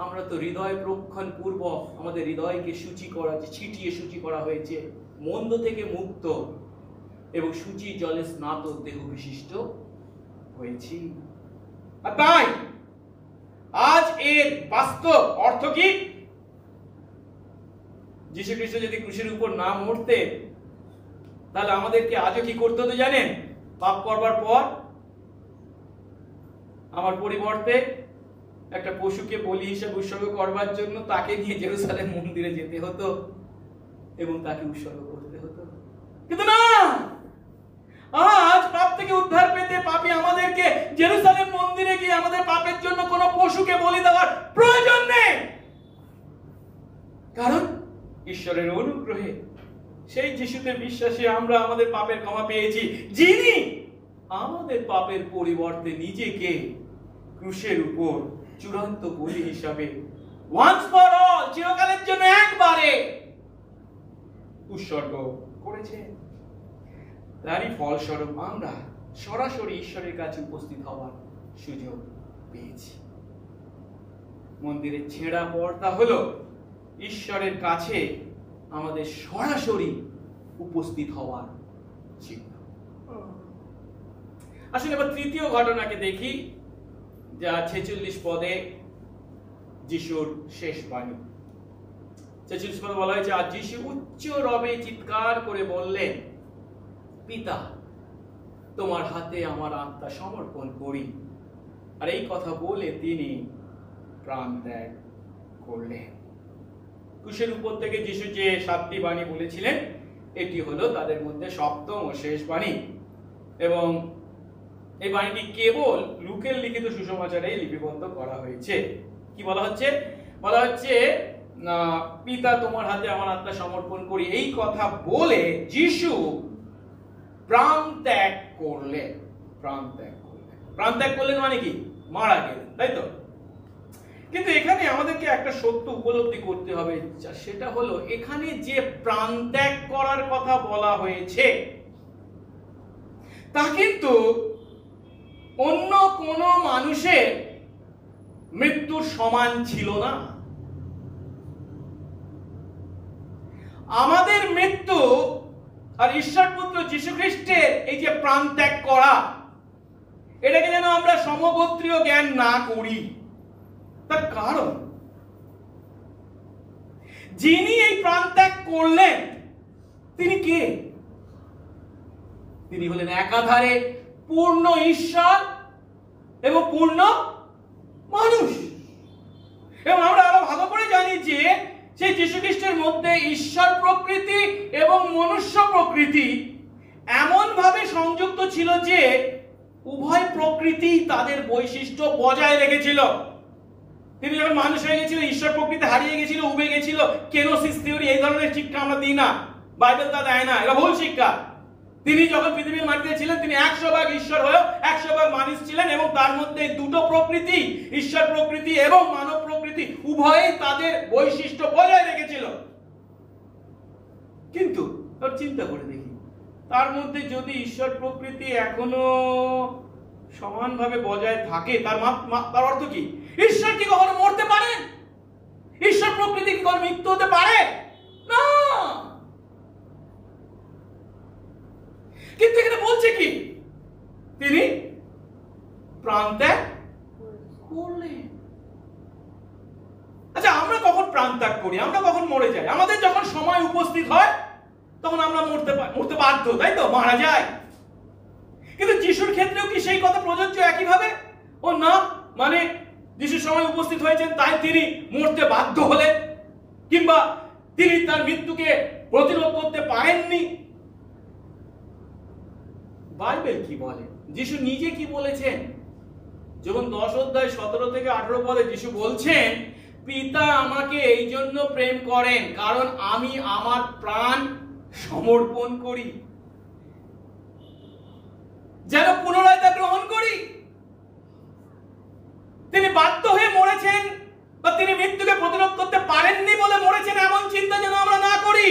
আমরা তো হৃদয় প্রক্ষণ পূর্বক আমাদের হৃদয়কে শুচি করা, ছিটিয়ে শুচি করা হয়েছে, মন্দ থেকে মুক্ত এবং শুচি জলে স্নাত দেহ বিশিষ্ট হয়েছি। আর তাই আজ এর বাস্তব অর্থ কি? যীশু খ্রিস্ট যদি ক্রুশের উপর না মরতে, তাহলে আমাদেরকে আজও কি করতে হতো জানেন? পাপ করবার পর আমার পরিবর্তে একটা পশুকে বলি হিসেবে উৎসর্গ করবার জন্য তাকে নিয়ে জেরুজালেম মন্দিরে যেতে হতো এবং তাকে উৎসর্গ করতে হতো। কিন্তু না, আজ পাপ থেকে উদ্ধার পেতে পাপী আমাদেরকে জেরুজালেম মন্দিরে গিয়ে আমাদের পাপের জন্য কোনো পশুকে বলি দেওয়ার প্রয়োজন নেই। কারণ ঈশ্বরের অনুগ্রহে সেই যিশুতে বিশ্বাসে আমরা আমাদের পাপের ক্ষমা পেয়েছি, যিনি আমাদের পাপের পরিবর্তে নিজেকে ক্রুশের উপর চূড়ান্ত বলি হিসাবে ওয়ান্স ফর অল, চিরকালের জন্য একবারে উৎসর্গ করেছে। তারই ফলস্বরূপ আমরা সরাসরি ঈশ্বরের কাছে উপস্থিত হওয়ার সুযোগ পেয়েছি। মন্দিরের ছেঁড়া পর্দা হলো ঈশ্বরের কাছে আমাদের সরাসরি উপস্থিত হওয়ার চিহ্ন। আসলে এবার তৃতীয় ঘটনাকে দেখি, যা 46 পদে যিশুর শেষ বাণী। 46 পদে বলা হয়েছে, আর যিশু উচ্চ রবে চিৎকার করে বললেন, পিতা, তোমার হাতে আমার আত্মা সমর্পণ করি। আর এই কথা বলে তিনি প্রাণ ত্যাগ করলেন। ক্রুশের উপর থেকে যিশু যে 7টি বাণী বলেছিলেন, এটি হলো তাদের মধ্যে সপ্তম ও শেষ বাণী। এবং এই বাণীটি কেবল লুকের লিখিত সুসমাচারেই লিপিবদ্ধ করা হয়েছে। কি বলা হচ্ছে? বলা হচ্ছে, পিতা, তোমার হাতে আমার আত্মা সমর্পণ করি। এই কথা বলে যিশু প্রাণ ত্যাগ করলেন। প্রাণ ত্যাগ করলেন। প্রাণ ত্যাগ করলেন মানে কি? মারা গেলেন, তাই তো? কিন্তু এখানে আমাদেরকে একটা সত্য উপলব্ধি করতে হবে, সেটা হলো এখানে যে প্রাণ ত্যাগ করার কথা বলা হয়েছে তা কিন্তু অন্য কোন মানুষের মৃত্যুর সমান ছিল না। আমাদের মৃত্যু আর ঈশ্বর পুত্র যীশু খ্রিস্টের এই যে প্রাণ ত্যাগ করা, এটাকে যেন আমরা সমগোত্রীয় জ্ঞান না করি। তার কারণ, যিনি এই প্রাণ ত্যাগ করলেন তিনি কে? তিনি হলেন একাধারে পূর্ণ ঈশ্বর এবং পূর্ণ মানুষ। এবং আমরা আরো ভালো করে জানি যে সেই যীশু খ্রিস্টের মধ্যে ঈশ্বর প্রকৃতি এবং মনুষ্য প্রকৃতি এমন ভাবে সংযুক্ত ছিল যে উভয় প্রকৃতি তাদের বৈশিষ্ট্য বজায় রেখেছিল। তিনি যখন মানুষ হয়ে গেছিল, ঈশ্বর প্রকৃতি হারিয়ে গেছিল, উবে গেছিল। কেনোসিস থিওরি, এই ধরনের শিক্ষা আমরা দিই না, বাইবেল তা দেয় না, এটা ভুল শিক্ষা। তিনি যখন পৃথিবীর মাটিতে ছিলেন, তিনি 100% ঈশ্বর হয়েও 100% মানুষ ছিলেন, এবং তার মধ্যে দুটো প্রকৃতি, ঈশ্বর প্রকৃতি এবং মানব প্রকৃতি, উভয়ই তাদের বৈশিষ্ট্য বজায় রেখেছিল। কিন্তু চিন্তা করে দেখি, তার মধ্যে যদি ঈশ্বর প্রকৃতি এখনো সমানভাবে বজায় থাকে, তার অর্থ কি? ঈশ্বর কি কখনো মরতে পারেন? ঈশ্বর প্রকৃতি কি কখনো মৃত্যু হতে পারে? না। কিন্তু এখানে বলছে কি? তিনি প্রাণ ত্যাগ করলেন। আচ্ছা, আমরা কখন প্রাণ ত্যাগ করি? আমরা কখন মরে যাই? আমাদের যখন সময় উপস্থিত হয় তখন আমরা মরতে বাধ্য, তাই তো? মারা যায়। কিন্তু যিশুর ক্ষেত্রেও কি সেই কথা প্রযোজ্য একইভাবে? ও না, মানে যিশুর সময় উপস্থিত হয়েছেন তাই তিনি মরতে বাধ্য হলেন, কিংবা তিনি তার মৃত্যুকে প্রতিরোধ করতে পারেননি। বাইবেল কি বলে? যিশু নিজে কি বলেছেন? যখন 10 অধ্যায় 17 থেকে 18 পদে যিশু বলছেন, পিতা আমাকে এই জন্য প্রেম করেন কারণ আমি আমার প্রাণ সমর্পণ করি, যেন পুনরায় তা গ্রহণ করি। তিনি বাধ্য হয়ে মরেছেন বা তিনি মৃত্যুকে প্রতিরোধ করতে পারেননি বলে মরেছেন, এমন চিন্তা যেন আমরা না করি।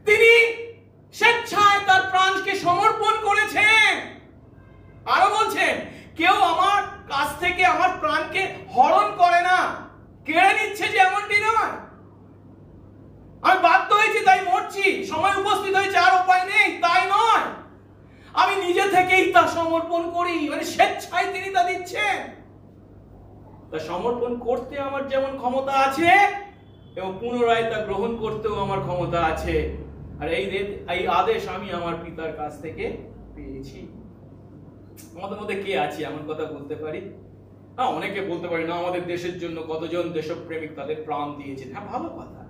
তিনি স্বেচ্ছায় তার প্রাণকে সমর্পণ করেছেন। আরো বলছেন, কেউ আমার কাছ থেকে আমার প্রাণকে হরণ করে না, কেড়ে নিচ্ছে যে এমনটি নয়। আমি বাধ্য হয়েছি তাই মরছি, সময় উপস্থিত হয়েছে আর উপায় নেই তাই নয়, আমি নিজে থেকেই তা সমর্পণ করি। মানে স্বেচ্ছায় তিনি তা দিচ্ছেন। তা সমর্পণ করতে আমার যেমন ক্ষমতা আছে, এবং পুনরায় তা গ্রহণ করতেও আমার ক্ষমতা আছে। আর এই আদেশ আমি আমার পিতার কাছ থেকে পেয়েছি। আমাদের মধ্যে কে আছে এমন কথা বলতে পারি? হ্যাঁ, অনেকে বলতে পারি না আমাদের দেশের জন্য কতজন দেশপ্রেমিক তাদের প্রাণ দিয়েছেন। হ্যাঁ, ভালো কথা।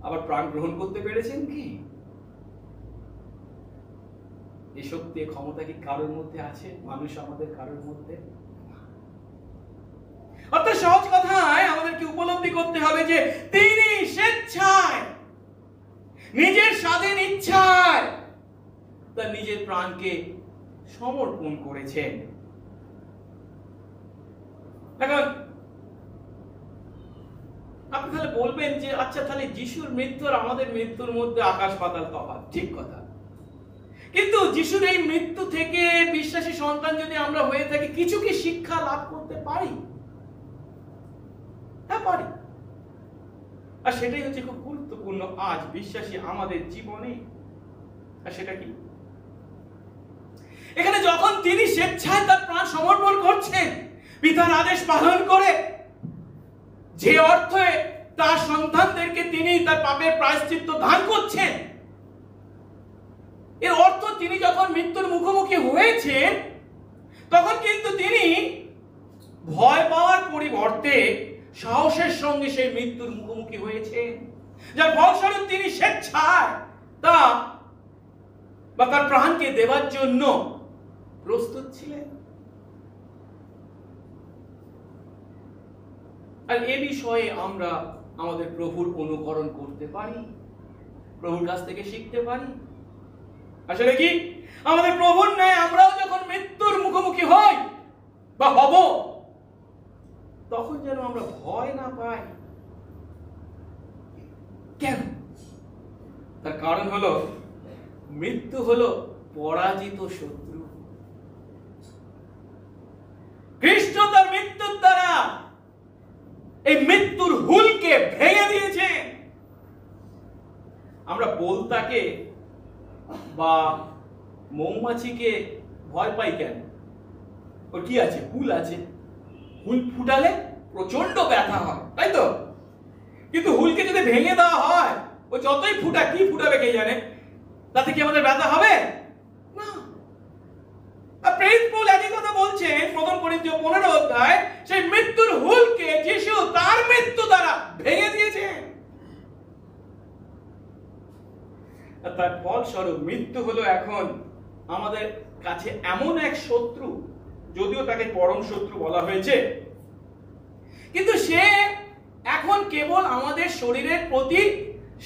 আবার প্রাণ গ্রহণ করতে পেরেছেন কি? এই শক্তি ক্ষমতা কি কারোর মধ্যে আছে? মানুষ আমাদের কারোর মধ্যে? অর্থাৎ সহজ কথায় আমাদেরকে উপলব্ধি করতে হবে যে তিনি স্বেচ্ছায়, নিজের স্বাধীন ইচ্ছায় তার নিজের প্রাণকে সমর্পণ করেছেন। এখন আপনি তাহলে বলবেন যে আচ্ছা, তাহলে যিশুর মৃত্যু আর আমাদের মৃত্যুর মধ্যে আকাশ পাতাল তফাৎ। ঠিক কথা। কিন্তু যিশুর এই মৃত্যু থেকে বিশ্বাসী সন্তান যদি আমরা হয়ে থাকি, কিছু কি শিক্ষা লাভ করতে পারি? হ্যাঁ, পারি। আর সেটাই হচ্ছে খুব গুরুত্বপূর্ণ আজ বিশ্বাসী আমাদের জীবনে। আর সেটা কি? এখানে যখন তিনি স্বেচ্ছায় তার প্রাণ সমর্পণ করছেন, পিতার আদেশ পালন করে, যে অর্থে তার সন্তানদেরকে তিনি তার পাপের প্রায়শ্চিত্ত দান করছেন, এর অর্থ তিনি যখন মৃত্যুর মুখোমুখি হয়েছেন, তখন কিন্তু তিনি ভয় পাওয়ার পরিবর্তে সাহসের সঙ্গে সেই মৃত্যুর মুখোমুখি হয়েছেন, যার ফলস্বরূপ তিনি স্বেচ্ছায় তার প্রাণকে দেওয়ার জন্য প্রস্তুত ছিলেন। আর এ বিষয়ে আমরা আমাদের প্রভুর অনুকরণ করতে পারি, প্রভুর কাছ থেকে শিখতে পারি। আসলে কি আমাদের প্রভুর ন্যায় আমরাও যখন মৃত্যুর মুখোমুখি হই বা হব, তখন যেন আমরা ভয় না পাই। কেন? তার কারণ হলো মৃত্যু হলো পরাজিত শত্রু। খ্রিস্ট তার মৃত্যুর দ্বারা এই মৃত্যুর হুলকে ভেঙে দিয়েছে। আমরা বলতাকে বা মৌমাছিকে ভয় পাই কেন? ওর কি আছে? হুল আছে। হুল ফুটালে প্রচন্ড ব্যথা হয়, তাই তো? কিন্তু হুলকে যদি ভেঙে দেওয়া হয়, ও যতই ফুটা, কি ফুটাবে কে জানে, তাতে কি আমাদের ব্যথা হবে? না। প্রেরিত পৌল একই কথা বলছেন 1 করিন্থীয় 15 অধ্যায়, সেই মৃত্যুর হুলকে যিশু তার মৃত্যু দ্বারা ভেঙে দিয়েছেন। তার ফলস্বরূপ মৃত্যু হলো এখন আমাদের কাছে এমন এক শত্রু, যদিও তাকে পরম শত্রু বলা হয়েছে, কিন্তু সে এখন কেবল আমাদের শরীরের প্রতি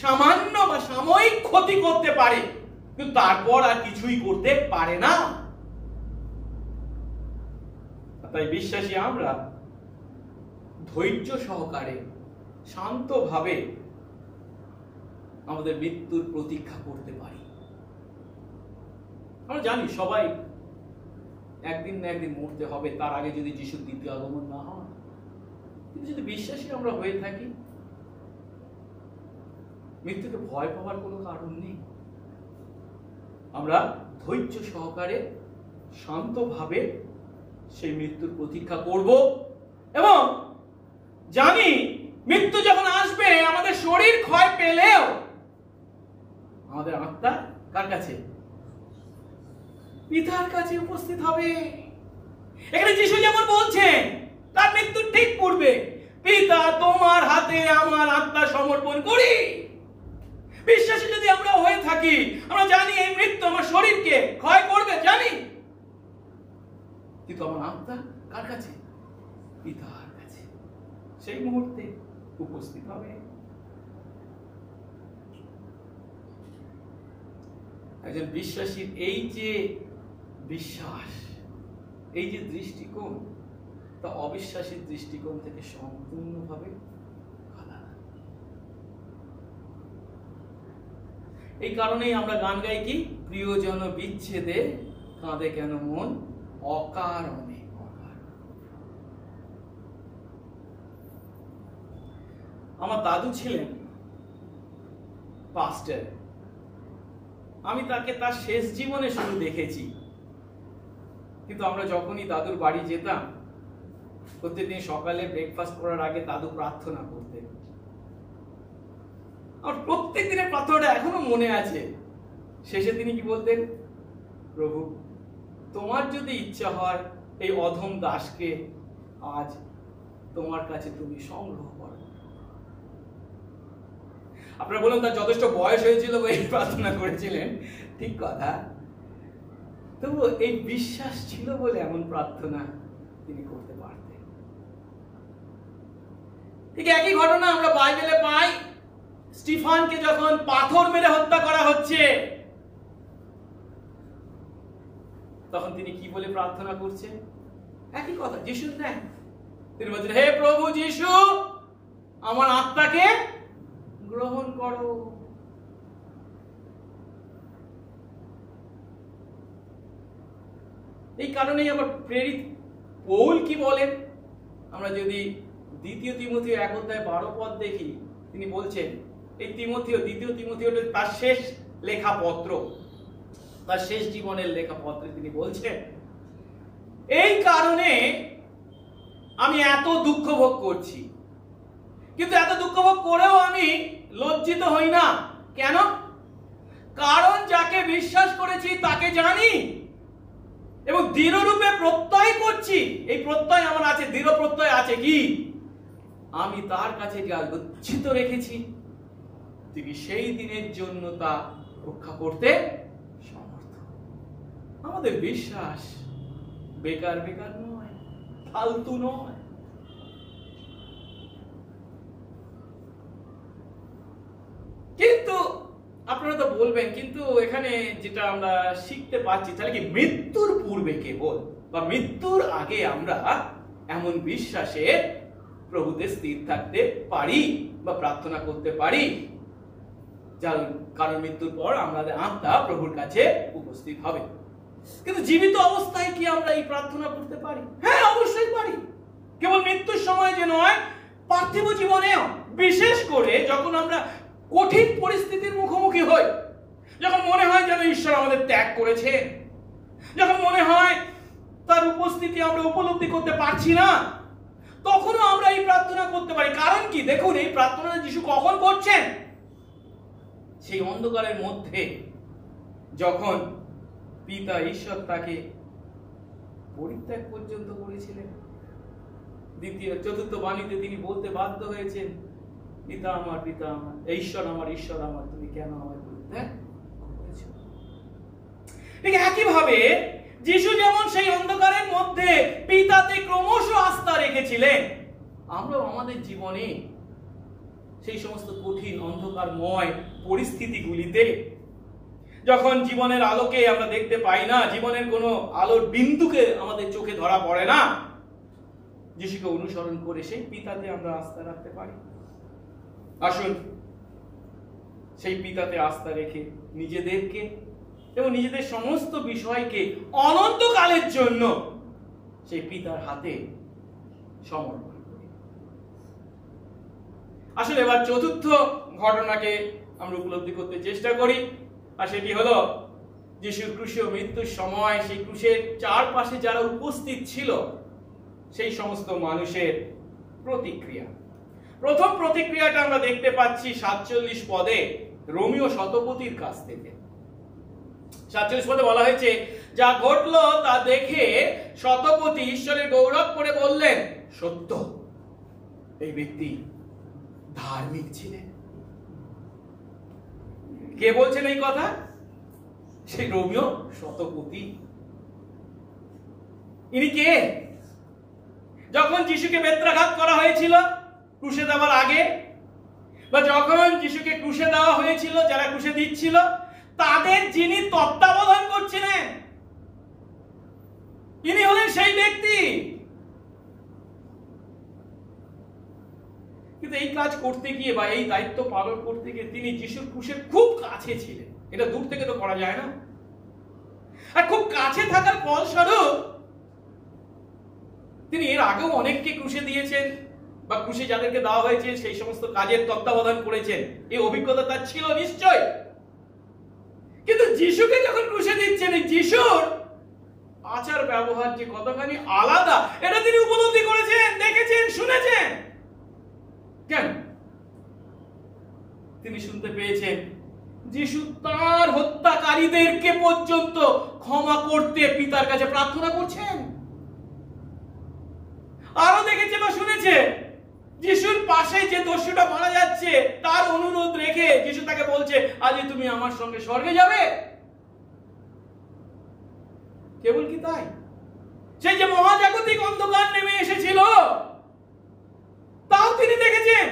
সামান্য বা সাময়িক ক্ষতি করতে পারে, কিন্তু তারপর আর কিছুই করতে পারে না। তাই বিশ্বাসী আমরা ধৈর্য সহকারে, শান্তভাবে আমাদের মৃত্যুর প্রতীক্ষা করতে পারি। আমরা জানি সবাই একদিন না একদিন মরতে হবে, তার আগে যদি যিশুর দ্বিতীয় আগমন না হয়। কিন্তু যদি বিশ্বাসী আমরা হয়ে থাকি, মৃত্যুকে ভয় পাওয়ার কোনো কারণ নেই। আমরা ধৈর্য সহকারে, শান্তভাবে সেই মৃত্যুর প্রতীক্ষা করব এবং জানি মৃত্যু যখন আসবে, আমাদের শরীর ক্ষয় পেলেও আমাদের আত্মা কার কাছে? পিতার কাছে উপস্থিত হবে। এখানে যিশু যেমন বলছেন তার মৃত্যুর ঠিক পূর্বে, পিতা তোমার হাতে আমার আত্মা সমর্পণ করি। বিশ্বাসী যদি আমরা হয়ে থাকি, আমরা জানি এই মৃত্যু আমার শরীরকে ক্ষয় করবে, জানি, কিন্তু আমার আত্মা কার কাছে? পিতার কাছে সেই মুহূর্তে উপস্থিত হবে। একজন বিশ্বাসীর এই যে বিশ্বাস, এই যে দৃষ্টিকোণ, তা অবিশ্বাসীর দৃষ্টিকোণ থেকে সম্পূর্ণভাবে আলাদা। এই কারণেই আমরা গান গাই কি? প্রিয়জন বিচ্ছেদে কাঁদে কেন মন অকারণে। আমার দাদু ছিলেন পাস্টার। আমি তাকে তার শেষ জীবনে শুধু দেখেছি, কিন্তু আমরা যখনই দাদুর বাড়ি যেতাম, প্রত্যেকদিন সকালে ব্রেকফাস্ট করার আগে দাদু প্রার্থনা করতেন আমার প্রত্যেক দিনের প্রার্থনাটা এখনো মনে আছে। শেষে তিনি কি বলতেন? প্রভু, তোমার যদি ইচ্ছা হয় এই অধম দাসকে আজ তোমার কাছে তুমি সংগ্রহ করো। আপনারা বলুন তার যথেষ্ট বয়স হয়েছিল এই প্রার্থনা করেছিলেন, ঠিক কথা, তবু এই বিশ্বাস ছিল বলে এমন প্রার্থনা তিনি করতে পারতেন। ঠিক একই ঘটনা আমরা বাইবেলে পাই। স্টিফানকে যখন পাথর মেরে হত্যা করা হচ্ছে, তখন তিনি কি বলে প্রার্থনা করছেন? একই কথা, যিশুর দেন। তিনি বলছেন, হে প্রভু যিশু, আমার আত্মাকে গ্রহণ করো। এই কারণেই আবার প্রেরিত পৌল কি বলেন? আমরা যদি 2 তিমথিও 1:12 দেখি, তিনি বলছেন, এই তিমথিও, 2 তিমথিও তার শেষ লেখা পত্র, তার শেষ জীবনের লেখা পত্রে তিনি বলছেন, এই কারণে আমি এত দুঃখ ভোগ করছি, কিন্তু এত দুঃখ ভোগ করেও আমি লজ্জিত হই না। কেন? কারণ যাকে বিশ্বাস করেছি তাকে জানি এবং দৃঢ়রূপে প্রত্যয় করছি। এই প্রত্যয় আমার আছে, দৃঢ় প্রত্যয় আছে কি? আমি তার কাছে যা গচ্ছিত রেখেছি, তিনি সেই দিনের জন্য তা রক্ষা করতে সমর্থ। আমাদের বিশ্বাস বেকার বেকার নয়, ফালতু নয়। কিন্তু আপনারা তো বলবেন, কিন্তু এখানে যেটা আমরা শিখতে পাচ্ছি, তাহলে কি মৃত্যুর পূর্বে কেবল বা মৃত্যুর আগে আমরা এমন বিশ্বাসে প্রভুতে স্থির থাকতে পারি বা প্রার্থনা করতে পারি, যার কারণ মৃত্যুর পর আমাদের আত্মা প্রভুর কাছে উপস্থিত হবে। কিন্তু জীবিত অবস্থায় কি আমরা এই প্রার্থনা করতে পারি? হ্যাঁ, অবশ্যই পারি। কেবল মৃত্যুর সময় যে নয়, পার্থিব জীবনেও, বিশেষ করে যখন আমরা কঠিন পরিস্থিতির মুখোমুখি হই, যখন মনে হয় যেন ঈশ্বর আমাদের ত্যাগ করেছে, যখন মনে হয় তার উপস্থিতি আমরা উপলব্ধি করতে পারছি না, তখনও আমরা এই প্রার্থনা করতে পারি। কারণ কি? দেখুন, এই প্রার্থনাটা যিশু কখন করছেন? সেই অন্ধকারের মধ্যে যখন পিতা ঈশ্বর তাকে পরিত্যাগ পর্যন্ত করেছিলেন। চতুর্থ বাণীতে তিনি বলতে বাধ্য হয়েছেন, পিতা আমার, পিতা আমার, ঈশ্বর আমার, ঈশ্বর আমার, তুমি কেন আমার পরিত্যাগ করেছো? ঠিক একইভাবে যিশু যেমন সেই অন্ধকারের মধ্যে পিতাতে ক্রমশ আস্থা রেখেছিলেন, আমরাও আমাদের জীবনে সেই সমস্ত কঠিন অন্ধকারময় পরিস্থিতিগুলিতে, যখন জীবনের আলোকে আমরা দেখতে পাই না, জীবনের কোনো আলোর বিন্দুকে আমাদের চোখে ধরা পড়ে না, যিশুকে অনুসরণ করে সেই পিতাতে আমরা আস্থা রাখতে পারি। আসুন সেই পিতাতে আস্থা রেখে নিজেদেরকে এবং নিজেদের সমস্ত বিষয়কে অনন্তকালের জন্য সেই পিতার হাতে সমর্পণ করি। আসলে এবার চতুর্থ ঘটনাকে আমরা উপলব্ধি করতে চেষ্টা করি, আর সেটি হলো যিশুর ক্রুশীয় মৃত্যুর সময় সেই ক্রুশের চারপাশে যারা উপস্থিত ছিল সেই সমস্ত মানুষের প্রতিক্রিয়া। প্রথম প্রতিক্রিয়াটা আমরা দেখতে পাচ্ছি 47 পদে রোমীয় শতপতির কাছ থেকে। 47 পদে বলা হয়েছে, যা ঘটলো তা দেখে শতপতি ঈশ্বরের গৌরব করে বললেন, সত্য এই ব্যক্তি ধার্মিক ছিলেন। কে বলছেন এই কথা? সেই রোমীয় শতপতি। ইনি কে? যখন যিশুকে বেত্রাঘাত করা হয়েছিল ক্রুশে দেওয়ার আগে, বা যখন যিশুকে ক্রুশে দেওয়া হয়েছিল, যারা ক্রুশে দিচ্ছিল তাদের যিনি তত্ত্বাবধান করছিলেন, ইনি হলেন সেই ব্যক্তি। কিন্তু এই কাজ করতে গিয়ে বা এই দায়িত্ব পালন করতে গিয়ে তিনি যিশুর ক্রুশের খুব কাছে ছিলেন। এটা দূর থেকে তো করা যায় না। আর খুব কাছে থাকার ফলস্বরূপ তিনি এর আগেও অনেককে ক্রুশে দিয়েছেন বা ক্রুশে যাদেরকে দেওয়া হয়েছে সেই সমস্ত কাজের তত্ত্বাবধান করেছেন। এই অভিজ্ঞতা তার ছিল নিশ্চয়। কিন্তু যিশুকে যখন ক্রুশে দিচ্ছেন, এই যিশুর আচার ব্যবহার যে কতখানি আলাদা, এটা তিনি উপলব্ধি করেছেন, দেখেছেন, শুনেছেন। কেন? তিনি শুনতে পেয়েছেন যিশু তার হত্যাকারীদেরকে পর্যন্ত ক্ষমা করতে পিতার কাছে প্রার্থনা করছেন। আরো দেখেছে বা শুনেছে যিশুর পাশে যে দস্যুটা মারা যাচ্ছে তার অনুরোধ রেখে যিশু তাকে বলছে, আজই তুমি আমার সঙ্গে স্বর্গে যাবে। কেবল কি তাই, সেই যে মহাজাগতিক অন্ধকার নেমে এসেছিল তাও তিনি দেখেছেন।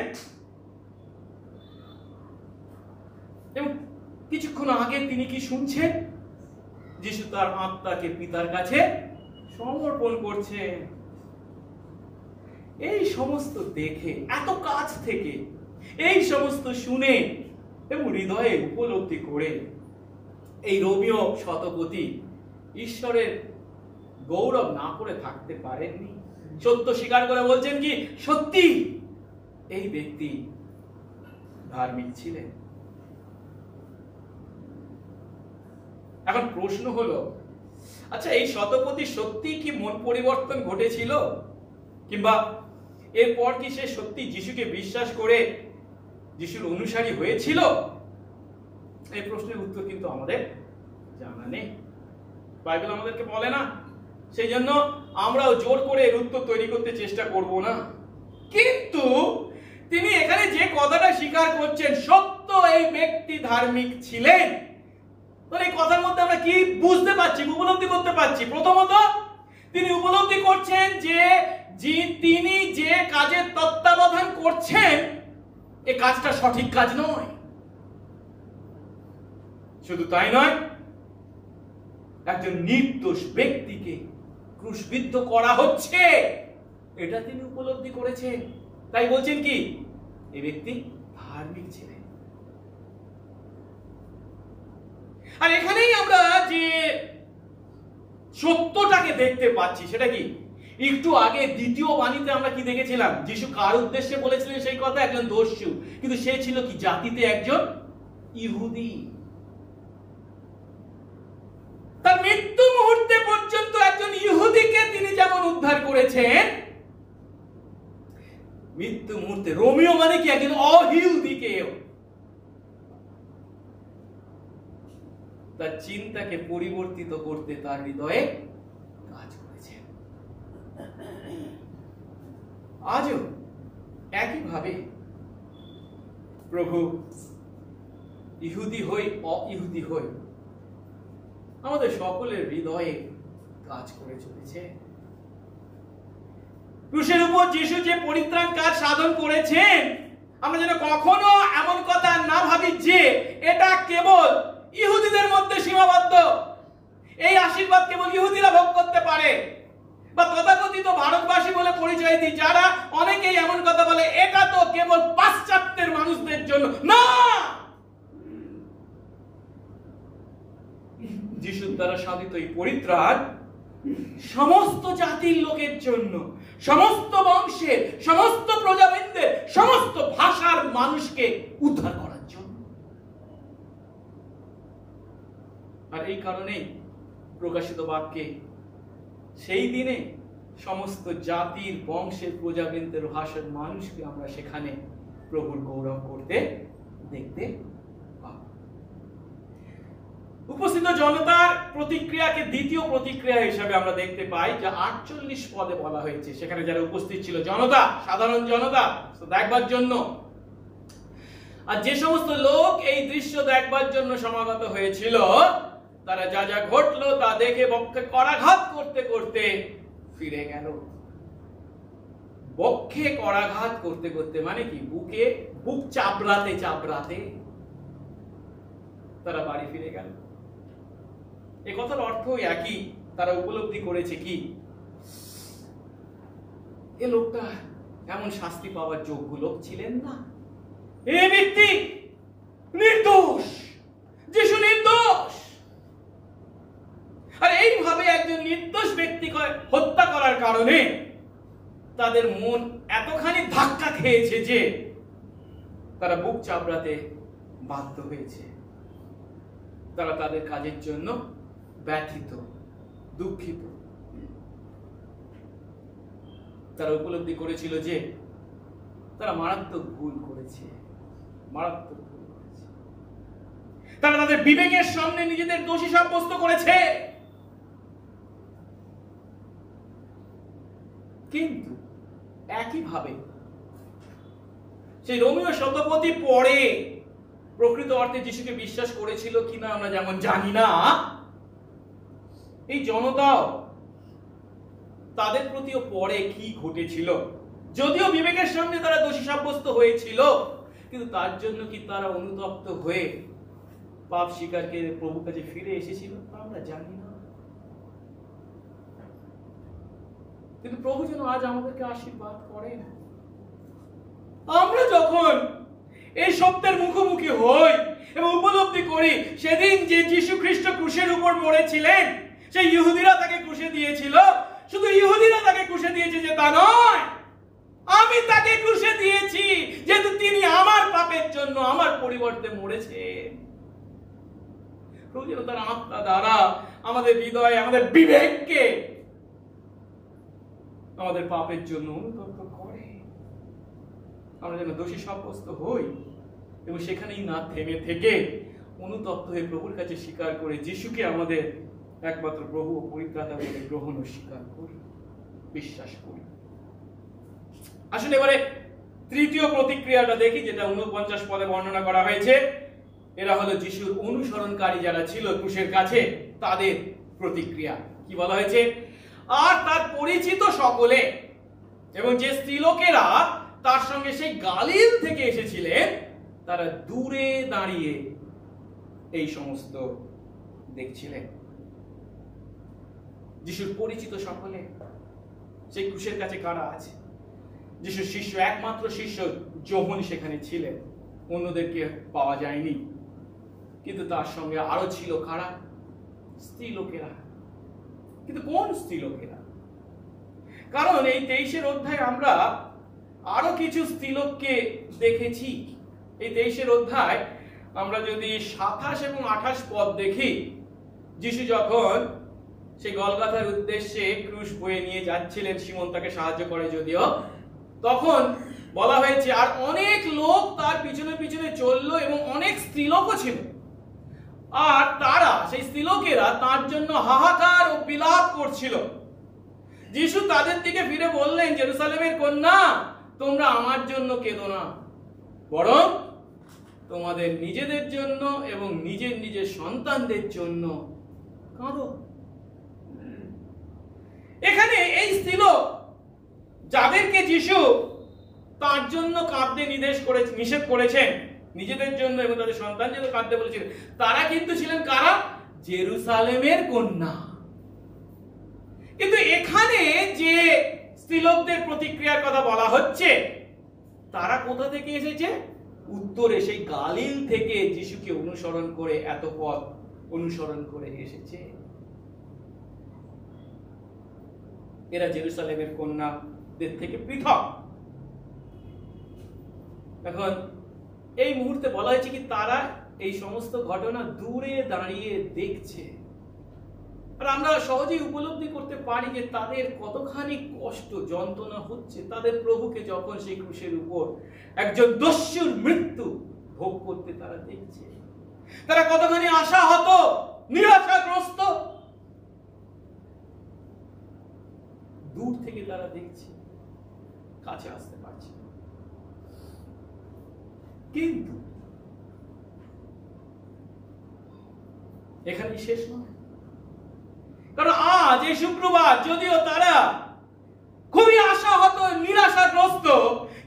এবং কিছুক্ষণ আগে তিনি কি শুনছেন? যিশু তার আত্মাকে পিতার কাছে সমর্পণ করছেন। এই সমস্ত দেখে, এত কাছ থেকে এই সমস্ত শুনে এবং হৃদয়ে উপলব্ধি করে এই রোমীয় শতপথী ঈশ্বরের গৌরব না করে থাকতে পারেননি। সত্য স্বীকার করে বলছেন কি, সত্যি এই ব্যক্তি ধার্মিক ছিলেন। এখন প্রশ্ন হলো, আচ্ছা এই শতপথী সত্যি কি মন পরিবর্তন ঘটেছিল, কিংবা এরপর কি সে সত্যি যিশুকে বিশ্বাস করে যিশুর অনুসারী হয়েছিল? এই প্রশ্নের উত্তর কিন্তু আমাদের জানা নেই, বাইবেল আমাদেরকে বলে না। সেই জন্য আমরাও জোর করে এর উত্তর তৈরি করতে চেষ্টা করব না। কিন্তু তিনি এখানে যে কথাটা স্বীকার করছেন, সত্য এই ব্যক্তি ধার্মিক ছিলেন, এই কথার মধ্যে আমরা কি বুঝতে পারছি, উপলব্ধি করতে পারছি? প্রথমত তিনি উপলব্ধি করছেন যে তিনি যে কাজের তত্ত্বাবধান করছেন এই কাজটা সঠিক কাজ নয়। শুধু তাই নয়, একজন নির্দোষ ব্যক্তিকে ক্রুশবিদ্ধ করা হচ্ছে এটা তিনি উপলব্ধি করেছেন। তাই বলছেন কি, এই ব্যক্তি ধার্মিক ছিলেন। আর এখানেই আমরা যে সত্যটাকে দেখতে পাচ্ছি সেটা কি, একটু আগে দ্বিতীয় বাণীতে আমরা কি দেখেছিলাম? যিশু কার উদ্দেশ্যে বলেছিলেন সেই কথা? একজন দস্যু, কিন্তু সে ছিল কি জাতিতে একজন ইহুদি। তার মৃত্যু মুহূর্তে পর্যন্ত একজন ইহুদিকে তিনি যেমন উদ্ধার করেছেন, মৃত্যু মুহূর্তে রোমীয় মানে কি একজন অইহুদিকেও তার চিন্তাকে পরিবর্তিত করতে তার হৃদয়ে কাজ করেছেন। আজও একইভাবে প্রভু ইহুদি হই অইহুদি হই আমাদের সকলের হৃদয়ে কাজ করে চলেছে। ক্রুশের উপর যিশু যে পরিত্রাণ কাজ সাধন করেছেন, আমরা যেন কখনো এমন কথা না ভাবি যে এটা কেবল ইহুদিদের মধ্যে সীমাবদ্ধ, এই আশীর্বাদ কেবল ইহুদিরা ভোগ করতে পারে, বা তথাকথিত ভারতবাসী বলে পরিচয় দিই যারা অনেকেই এমন কথা বলে এটা তো কেবল পাশ্চাত্যের মানুষদের জন্য। না, যিশুর দ্বারা সাধিত এই পরিত্রাণ সমস্ত জাতির লোকের জন্য, সমস্ত বংশের, সমস্ত প্রজাবৃন্দের, সমস্ত ভাষার মানুষকে উদ্ধার করার জন্য। আর এই কারণেই প্রকাশিত বাক্যে সেই দিনে সমস্ত জাতির, বংশের, প্রজাবৃন্দের, ভাষার মানুষকে আমরা সেখানে প্রভুর গৌরব করতে দেখতে পাব। উপস্থিত জনতার প্রতিক্রিয়াকে দ্বিতীয় প্রতিক্রিয়া হিসাবে আমরা দেখতে পাই, যা 48 পদে বলা হয়েছে। সেখানে যারা উপস্থিত ছিল জনতা, সাধারণ জনতা দেখবার জন্য, আর যে সমস্ত লোক এই দৃশ্য দেখবার জন্য সমাগত হয়েছিল তারা যা যা ঘটলো তা দেখে বক্ষে করাঘাত করতে করতে ফিরে গেল। বক্ষে করাঘাত করতে করতে মানে কি, বুক চাপড়াতে চাপড়াতে তারা বাড়ি ফিরে গেল। এই কথার অর্থ একই। তারা উপলব্ধি করেছে কি, এ লোকটা এমন শাস্তি পাওয়ার যোগ্য লোক ছিলেন না। এই ব্যক্তি নির্দোষ, যিশু নির্দোষ। আর এইভাবে একজন নির্দোষ ব্যক্তিকে হত্যা করার কারণে তাদের মন এতখানি ধাক্কা খেয়েছে যে তারা বুক চাপড়াতে বাধ্য হয়েছে। তারা তাদের কাজের জন্য ব্যথিত, দুঃখিত। তারা উপলব্ধি করেছিল যে তারা মারাত্মক ভুল করেছে, মারাত্মক ভুল। তারা তাদের বিবেকের সামনে নিজেদের দোষী সাব্যস্ত করেছে। কিন্তু একইভাবে সেই রোমীয় শতপথী পরে প্রকৃত অর্থে যিশুকে বিশ্বাস করেছিল কিনা আমরা যেমন জানি না, এই জনতাও তাদের প্রতিও পরে কি ঘটেছিল, যদিও বিবেকের সামনে তারা দোষী সাব্যস্ত হয়েছিল, কিন্তু তার জন্য কি তারা অনুতপ্ত হয়ে পাপ স্বীকার করে প্রভুর কাছে ফিরে এসেছিল আমরা জানি না। কিন্তু প্রভু যেন আজ আমাদেরকে আশীর্বাদ করেন, আমরা যখন এই সত্যের মুখোমুখি হই এবং উপলব্ধি করি সেদিন যে যীশু খ্রিস্ট ক্রুশের উপর মরেছিলেন, সেই ইহুদিরা তাকে ক্রুশে দিয়েছিল। শুধু ইহুদিরা তাকে ক্রুশে দিয়েছে যে তা নয়, আমি তাকে ক্রুশে দিয়েছি যেহেতু তিনি আমার পাপের জন্য আমার পরিবর্তে মরেছেন। প্রভু যেন তার আত্মা দ্বারা আমাদের হৃদয়ে, আমাদের বিবেককে আমাদের পাপের জন্য অনুতপ্ত করে, আমরা যেন দোষী সাব্যস্ত হই এবং সেখানেই না থেমে থেকে অনুতপ্ত হয়ে প্রভুর কাছে স্বীকার করে যিশুকে আমাদের একমাত্র প্রভু ও পরিত্রাতা বলে গ্রহণ ও স্বীকার করি, বিশ্বাস করি। আসলে এবারে তৃতীয় প্রতিক্রিয়াটা দেখি, যেটা 49 পদে বর্ণনা করা হয়েছে। এরা হলো যিশুর অনুসরণকারী যারা ছিল ক্রুশের কাছে, তাদের প্রতিক্রিয়া। কি বলা হয়েছে? আর তার পরিচিত সকলে এবং যে স্ত্রীলোকেরা তার সঙ্গে সেই গালিল থেকে এসেছিলেন, তারা দূরে দাঁড়িয়ে এই সমস্ত দেখছিলেন। যিশুর পরিচিত সকলে সেই ক্রুশের কাছে কারা আছে? যিশুর শিষ্য, একমাত্র শিষ্য যোহন সেখানে ছিলেন, অন্যদেরকে পাওয়া যায়নি। কিন্তু তার সঙ্গে আরো ছিল কারা? স্ত্রীলোকেরা। কিন্তু কোন স্ত্রীলোকেরা? কারণ এই 23 অধ্যায়ে আমরা আরো কিছু স্ত্রীলোককে দেখেছি। এই 23 অধ্যায় আমরা যদি 27 এবং 28 পদ দেখি, যিশু যখন সেই গলগথার উদ্দেশ্যে ক্রুশ বয়ে নিয়ে যাচ্ছিলেন, সিমন তাকে সাহায্য করে যদিও, তখন বলা হয়েছে আর অনেক লোক তার পিছনে পিছনে চললো এবং অনেক স্ত্রীলোকও ছিল। আর তারা, সেই স্ত্রীলোকেরা তার জন্য হাহাকার ও বিলাপ করছিল। যিশু তাদের দিকে ফিরে বললেন, জেরুসালেমের কন্যা, তোমরা আমার জন্য কেঁদো না, বরং তোমাদের নিজেদের জন্য এবং নিজের নিজের সন্তানদের জন্য কাঁদো। এখানে এই স্ত্রীলোক যাদেরকে যিশু তার জন্য কাঁদতে নিষেধ করেছেন, নিজেদের জন্য এবং তাদের সন্তান জন্য কাঁদতে বলেছিলেন, তারা কিন্তু ছিলেন কারা? জেরুসালেমের কন্যা। কিন্তু এখানে যে স্ত্রীলোকদের প্রতিক্রিয়ার কথা বলা হচ্ছে, তারা কোথা থেকে এসেছে? উত্তরে সেই গালিল থেকে যিশুকে অনুসরণ করে এত পথ অনুসরণ করে এসেছে। এরা জেরুসালেমের কন্যাদের থেকে পৃথক। এখন এই মুহূর্তে বলা হয়েছে কি, তারা এই সমস্ত ঘটনা দূরে দাঁড়িয়ে দেখছে। আর আমরা সহজেই উপলব্ধি করতে পারি যে তাদের কতখানি কষ্ট, যন্ত্রণা হচ্ছে তাদের প্রভুকে যখন সেই ক্রুশের উপর একজন দস্যুর মৃত্যু ভোগ করতে তারা দেখছে। তারা কতখানি আশাহত, নিরাশাগ্রস্ত। দূর থেকে তারা দেখছে, কাছে আসতে পারছে। কিন্তু এখানেই শেষ নয়, কারণ আজ এই শুক্রবার যদিও তারা খুবই আশাহত, নিরাশাগ্রস্ত,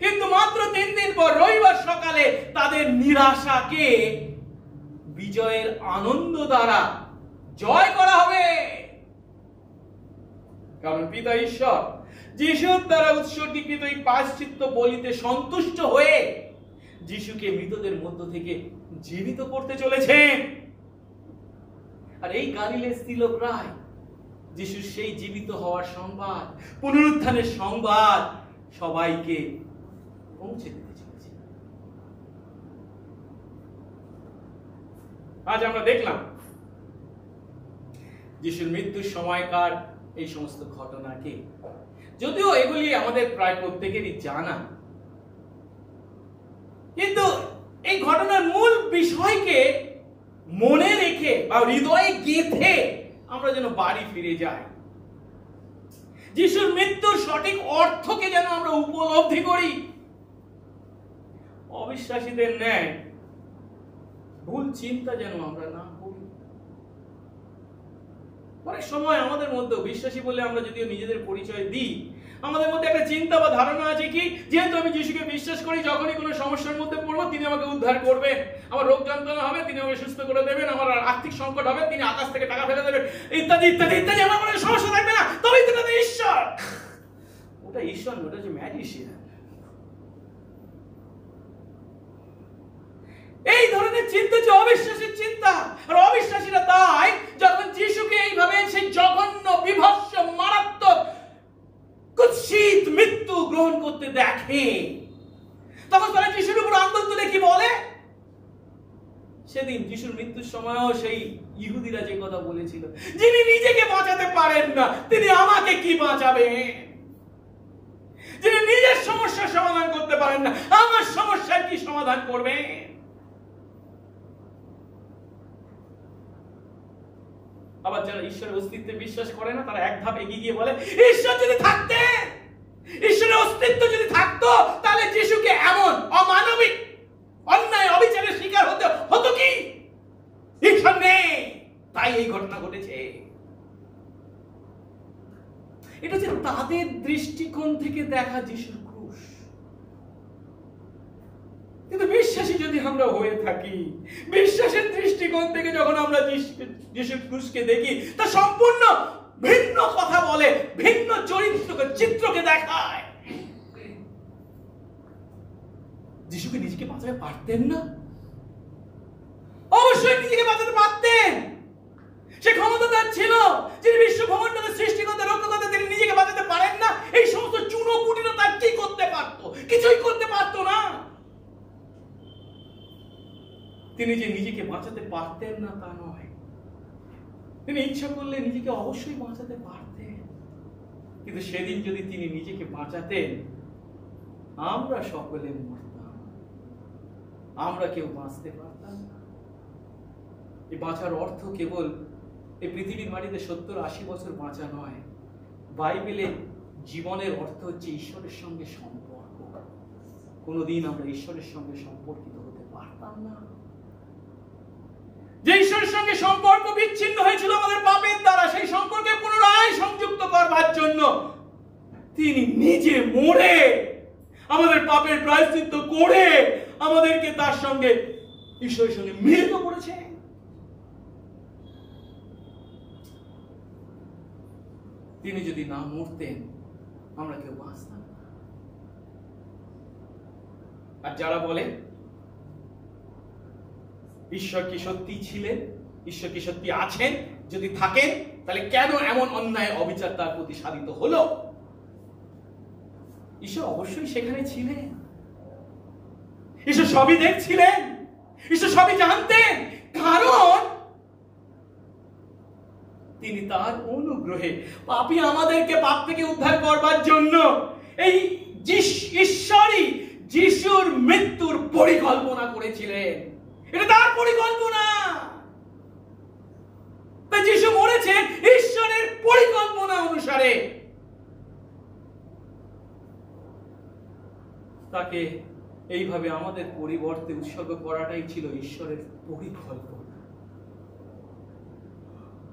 কিন্তু মাত্র 3 দিন পর রবিবার সকালে তাদের নিরাশাকে বিজয়ের আনন্দ দ্বারা জয় করা হবে। কারণ পিতা ঈশ্বর যিশুর দ্বারা উৎসর্গীকৃত এই প্রায়শ্চিত্ত বলিতে সন্তুষ্ট হয়ে যিশুকে মৃতদের মধ্য থেকে জীবিত করতে চলেছেন। আর এই গালিলের স্ত্রীলোকরাই যিশুর সেই জীবিত হওয়ার সংবাদ, পুনরুত্থানের সংবাদ সবাইকে পৌঁছে দিতে চলেছে। আজ আমরা দেখলাম যিশুর মৃত্যুর সময়কার এই সমস্ত ঘটনাকে, যদিও এগুলি আমাদের প্রায় প্রত্যেকেরই জানা, কিন্তু এই ঘটনার মূল বিষয়কে মনে রেখে বা হৃদয়ে গেঁথে আমরা যেন বাড়ি ফিরে যাই। যিশুর মৃত্যুর সঠিক অর্থকে যেন আমরা উপলব্ধি করি। অবিশ্বাসীদের ন্যায় ভুল চিন্তা যেন আমরা না করি। অনেক সময় আমাদের মধ্যে বিশ্বাসী বলে আমরা যদিও নিজেদের পরিচয় দিই, আমাদের মধ্যে একটা চিন্তা বা ধারণা আছে কি, যেহেতু আমি যিশুকে বিশ্বাস করি, যখনই কোনো সমস্যার মধ্যে পড়বো তিনি আমাকে উদ্ধার করবেন, আমার রোগ যন্ত্রণা হবে তিনি আমাকে সুস্থ করে দেবেন, আমার আর্থিক সংকট হবে তিনি আকাশ থেকে টাকা ফেলে দেবেন, ইত্যাদি ইত্যাদি ইত্যাদি, আমার কোনো সমস্যা থাকবে না, তবেই তো ঈশ্বর। ওটা ঈশ্বর নয়, ওটা হচ্ছে ম্যাজিশিয়ান। এই ধরনের চিন্তা হচ্ছে অবিশ্বাসীর চিন্তা। আর অবিশ্বাসীরা তাই যখন যিশুকে এইভাবে সেই জঘন্য বিভৎস মারাত্মক কুৎসিত মৃত্যু গ্রহণ করতে দেখে, তখন তারা যিশুর উপর আঙ্গুল তুলে কি বলে? সেদিন যিশুর মৃত্যুর সময়ও সেই ইহুদিরা যে কথা বলেছিল, যিনি নিজেকে বাঁচাতে পারেন না তিনি আমাকে কি বাঁচাবেন, যিনি নিজের সমস্যার সমাধান করতে পারেন না আমার সমস্যার কি সমাধান করবেন? আবার যারা ঈশ্বরের অস্তিত্বে বিশ্বাস করে না তারা এক ধাপ এগিয়ে গিয়ে বলে, ঈশ্বর যদি থাকতেন, ঈশ্বরের অস্তিত্ব যদি থাকতো তাহলে যিশুকে এমন অমানবিক অন্যায় অবিচারের শিকার হতে হতো কি? ঈশ্বর নেই তাই এই ঘটনা ঘটেছে। এটা হচ্ছে তাদের দৃষ্টিকোণ থেকে দেখা যিশুর ক্রুশ। কিন্তু বিশ্বাসী যদি আমরা হয়ে থাকি, বিশ্বাসের দৃষ্টিকোণ থেকে যখন আমরা যিশুর ক্রুশকে দেখি, তা সম্পূর্ণ ভিন্ন কথা বলে, ভিন্ন চরিত্রকে চিত্রকে দেখায়। যিশুকে নিজেকে বাঁচাতে পারতেন না? অবশ্যই নিজেকে বাঁচাতে পারতেন। সে ক্ষমতা তার ছিল, যিনি বিশ্ব ব্রহ্মাণ্ডকে সৃষ্টিকর্তা রক্ষাকর্তা, তিনি নিজেকে বাঁচাতে পারেন না? এই সমস্ত চুনোপুটিরা তার কি করতে পারতো? কিছুই করতে পারতো না। তিনি যে নিজেকে বাঁচাতে পারতেন না তা নয়, তিনি ইচ্ছা করলে নিজেকে অবশ্যই বাঁচাতে পারতেন। কিন্তু সেদিন যদি তিনি নিজেকে বাঁচাতেন, আমরা সকলে মরতাম, আমরা কেউ বাঁচতে পারতাম না। এই বাঁচার অর্থ কেবল এই পৃথিবীর মাটিতে 70-80 বছর বাঁচা নয়। বাইবেলে জীবনের অর্থ হচ্ছে ঈশ্বরের সঙ্গে সম্পর্ক। কোনোদিন আমরা ঈশ্বরের সঙ্গে সম্পর্কিত হতে পারতাম না। যে ঈশ্বরের সঙ্গে সম্পর্ক বিচ্ছিন্ন হয়েছিল আমাদের পাপের দ্বারা, সেই সম্পর্কে পুনরায় সংযুক্ত করবার জন্য তিনি নিজে মরে আমাদের পাপের প্রায়শ্চিত্ত করে আমাদেরকে তার সঙ্গে ঈশ্বরের সঙ্গে মিলিত করেছে। তিনি যদি না মরতেন আমরা কেউ বাঁচতাম না। আর যারা বলে ঈশ্বর কি সত্যি ছিলেন, ঈশ্বর কি সত্যি আছেন, যদি থাকেন তাহলে কেন এমন অন্যায় অবিচার তার প্রতি সাধিত হলো? ঈশ্বর অবশ্যই সেখানে ছিলেন, ঈশ্বর সবই দেখছিলেন, ঈশ্বর সবই জানতেন, কারণ তিনি তার অনুগ্রহে পাপী আমাদেরকে পাপ থেকে উদ্ধার করবার জন্য এই ঈশ্বরই যিশুর মৃত্যুর পরিকল্পনা করেছিলেন। এটা তার পরিকল্পনা। তাই যিশু মরেছেন ঈশ্বরের পরিকল্পনা অনুসারে। তাকে এইভাবে আমাদের পরিবর্তে উৎসর্গ করাটাই ছিল ঈশ্বরের পরিকল্পনা।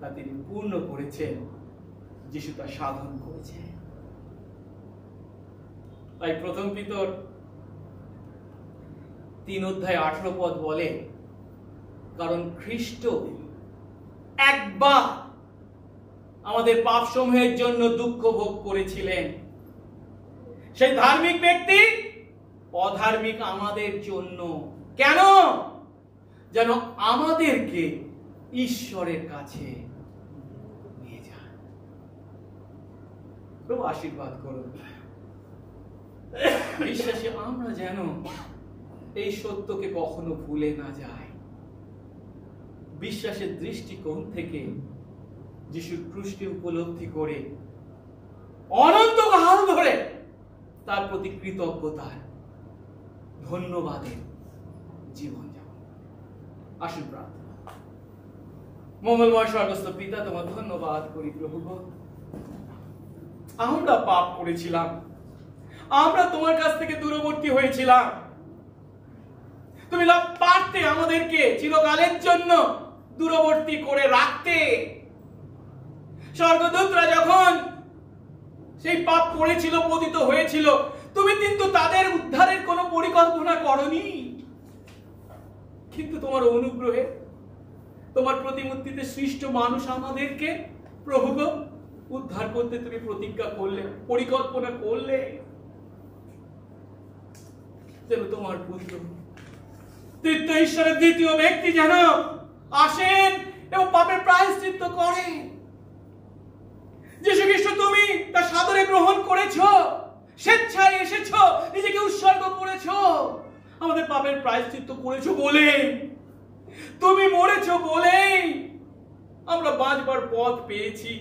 তা তিনি পূর্ণ করেছেন, যিশু তা সাধন করেছেন। তাই প্রথম পিতর 3:18 বলে, কারণ খ্রিস্ট একবার আমাদের পাপ সমূহের জন্য দুঃখ ভোগ করেছিলেন, সেই ধার্মিক ব্যক্তি অধার্মিক আমাদের জন্য। কেন? যেন আমাদেরকে ঈশ্বরের কাছে নিয়ে যান। প্রভু আশীর্বাদ করুন। বিশ্বাসী আমরা যেন এই সত্যকে কখনো ভুলে না যাই। বিশ্বাসের দৃষ্টিকোণ থেকে যিশুর ক্রুশকে উপলব্ধি করে অনন্তকাল ধরে তার প্রতি কৃতজ্ঞতার ধন্যবাদের জীবন যাপন। আসুন প্রার্থনা। মঙ্গলময় স্বর্গস্থ পিতা, তোমার ধন্যবাদ করি প্রভু। আমরা পাপ করেছিলাম, আমরা তোমার কাছ থেকে দূরবর্তী হয়েছিলাম। তুমি পারতে আমাদেরকে চিরকালের জন্য দূরবর্তী করে রাখতে। স্বর্গদূতরা যখন সেই পাপ করেছিল, পতিত হয়েছিল, তুমি কিন্তু তাদের উদ্ধারের কোনো পরিকল্পনা করনি। কিন্তু তোমার অনুগ্রহে, তোমার প্রতিমূর্তিতে সৃষ্ট মানুষ আমাদেরকে প্রভু উদ্ধার করতে তুমি প্রতিজ্ঞা করলে, পরিকল্পনা করলে, যেন তোমার পুত্র তৃতীয় ঈশ্বরের দ্বিতীয় ব্যক্তি যেন আসেন এবং পাপের প্রায়শ্চিত্ত করেন। যীশু খ্রিস্ট তুমি তা সাদরে গ্রহণ করেছো, স্বেচ্ছায় এসেছো, নিজেকে উৎসর্গ করেছো, আমাদের পাপের প্রায়শ্চিত্ত করেছো বলে, তুমি মরেছো বলে আমরা বাঁচবার পথ পেয়েছি।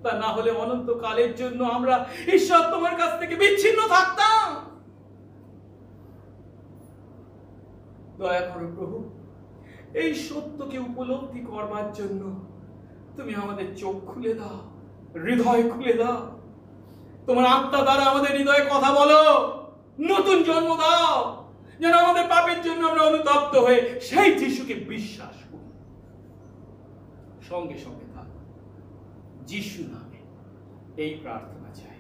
তা না হলে অনন্তকালের জন্য আমরা ঈশ্বর তোমার কাছ থেকে বিচ্ছিন্ন থাকতাম। দয়া করো প্রভু, এই সত্যকে উপলব্ধি করবার জন্য তুমি আমাদের চোখ খুলে দাও, হৃদয় খুলে দাও। তোমার আত্মা দ্বারা আমাদের হৃদয়ে কথা বলো, নতুন জন্ম দাও, যেন আমাদের পাপের জন্য আমরা অনুতপ্ত হয়ে সেই যিশুকে বিশ্বাস করি। সঙ্গে সঙ্গে থাক, যিশু নামে এই প্রার্থনা চাই।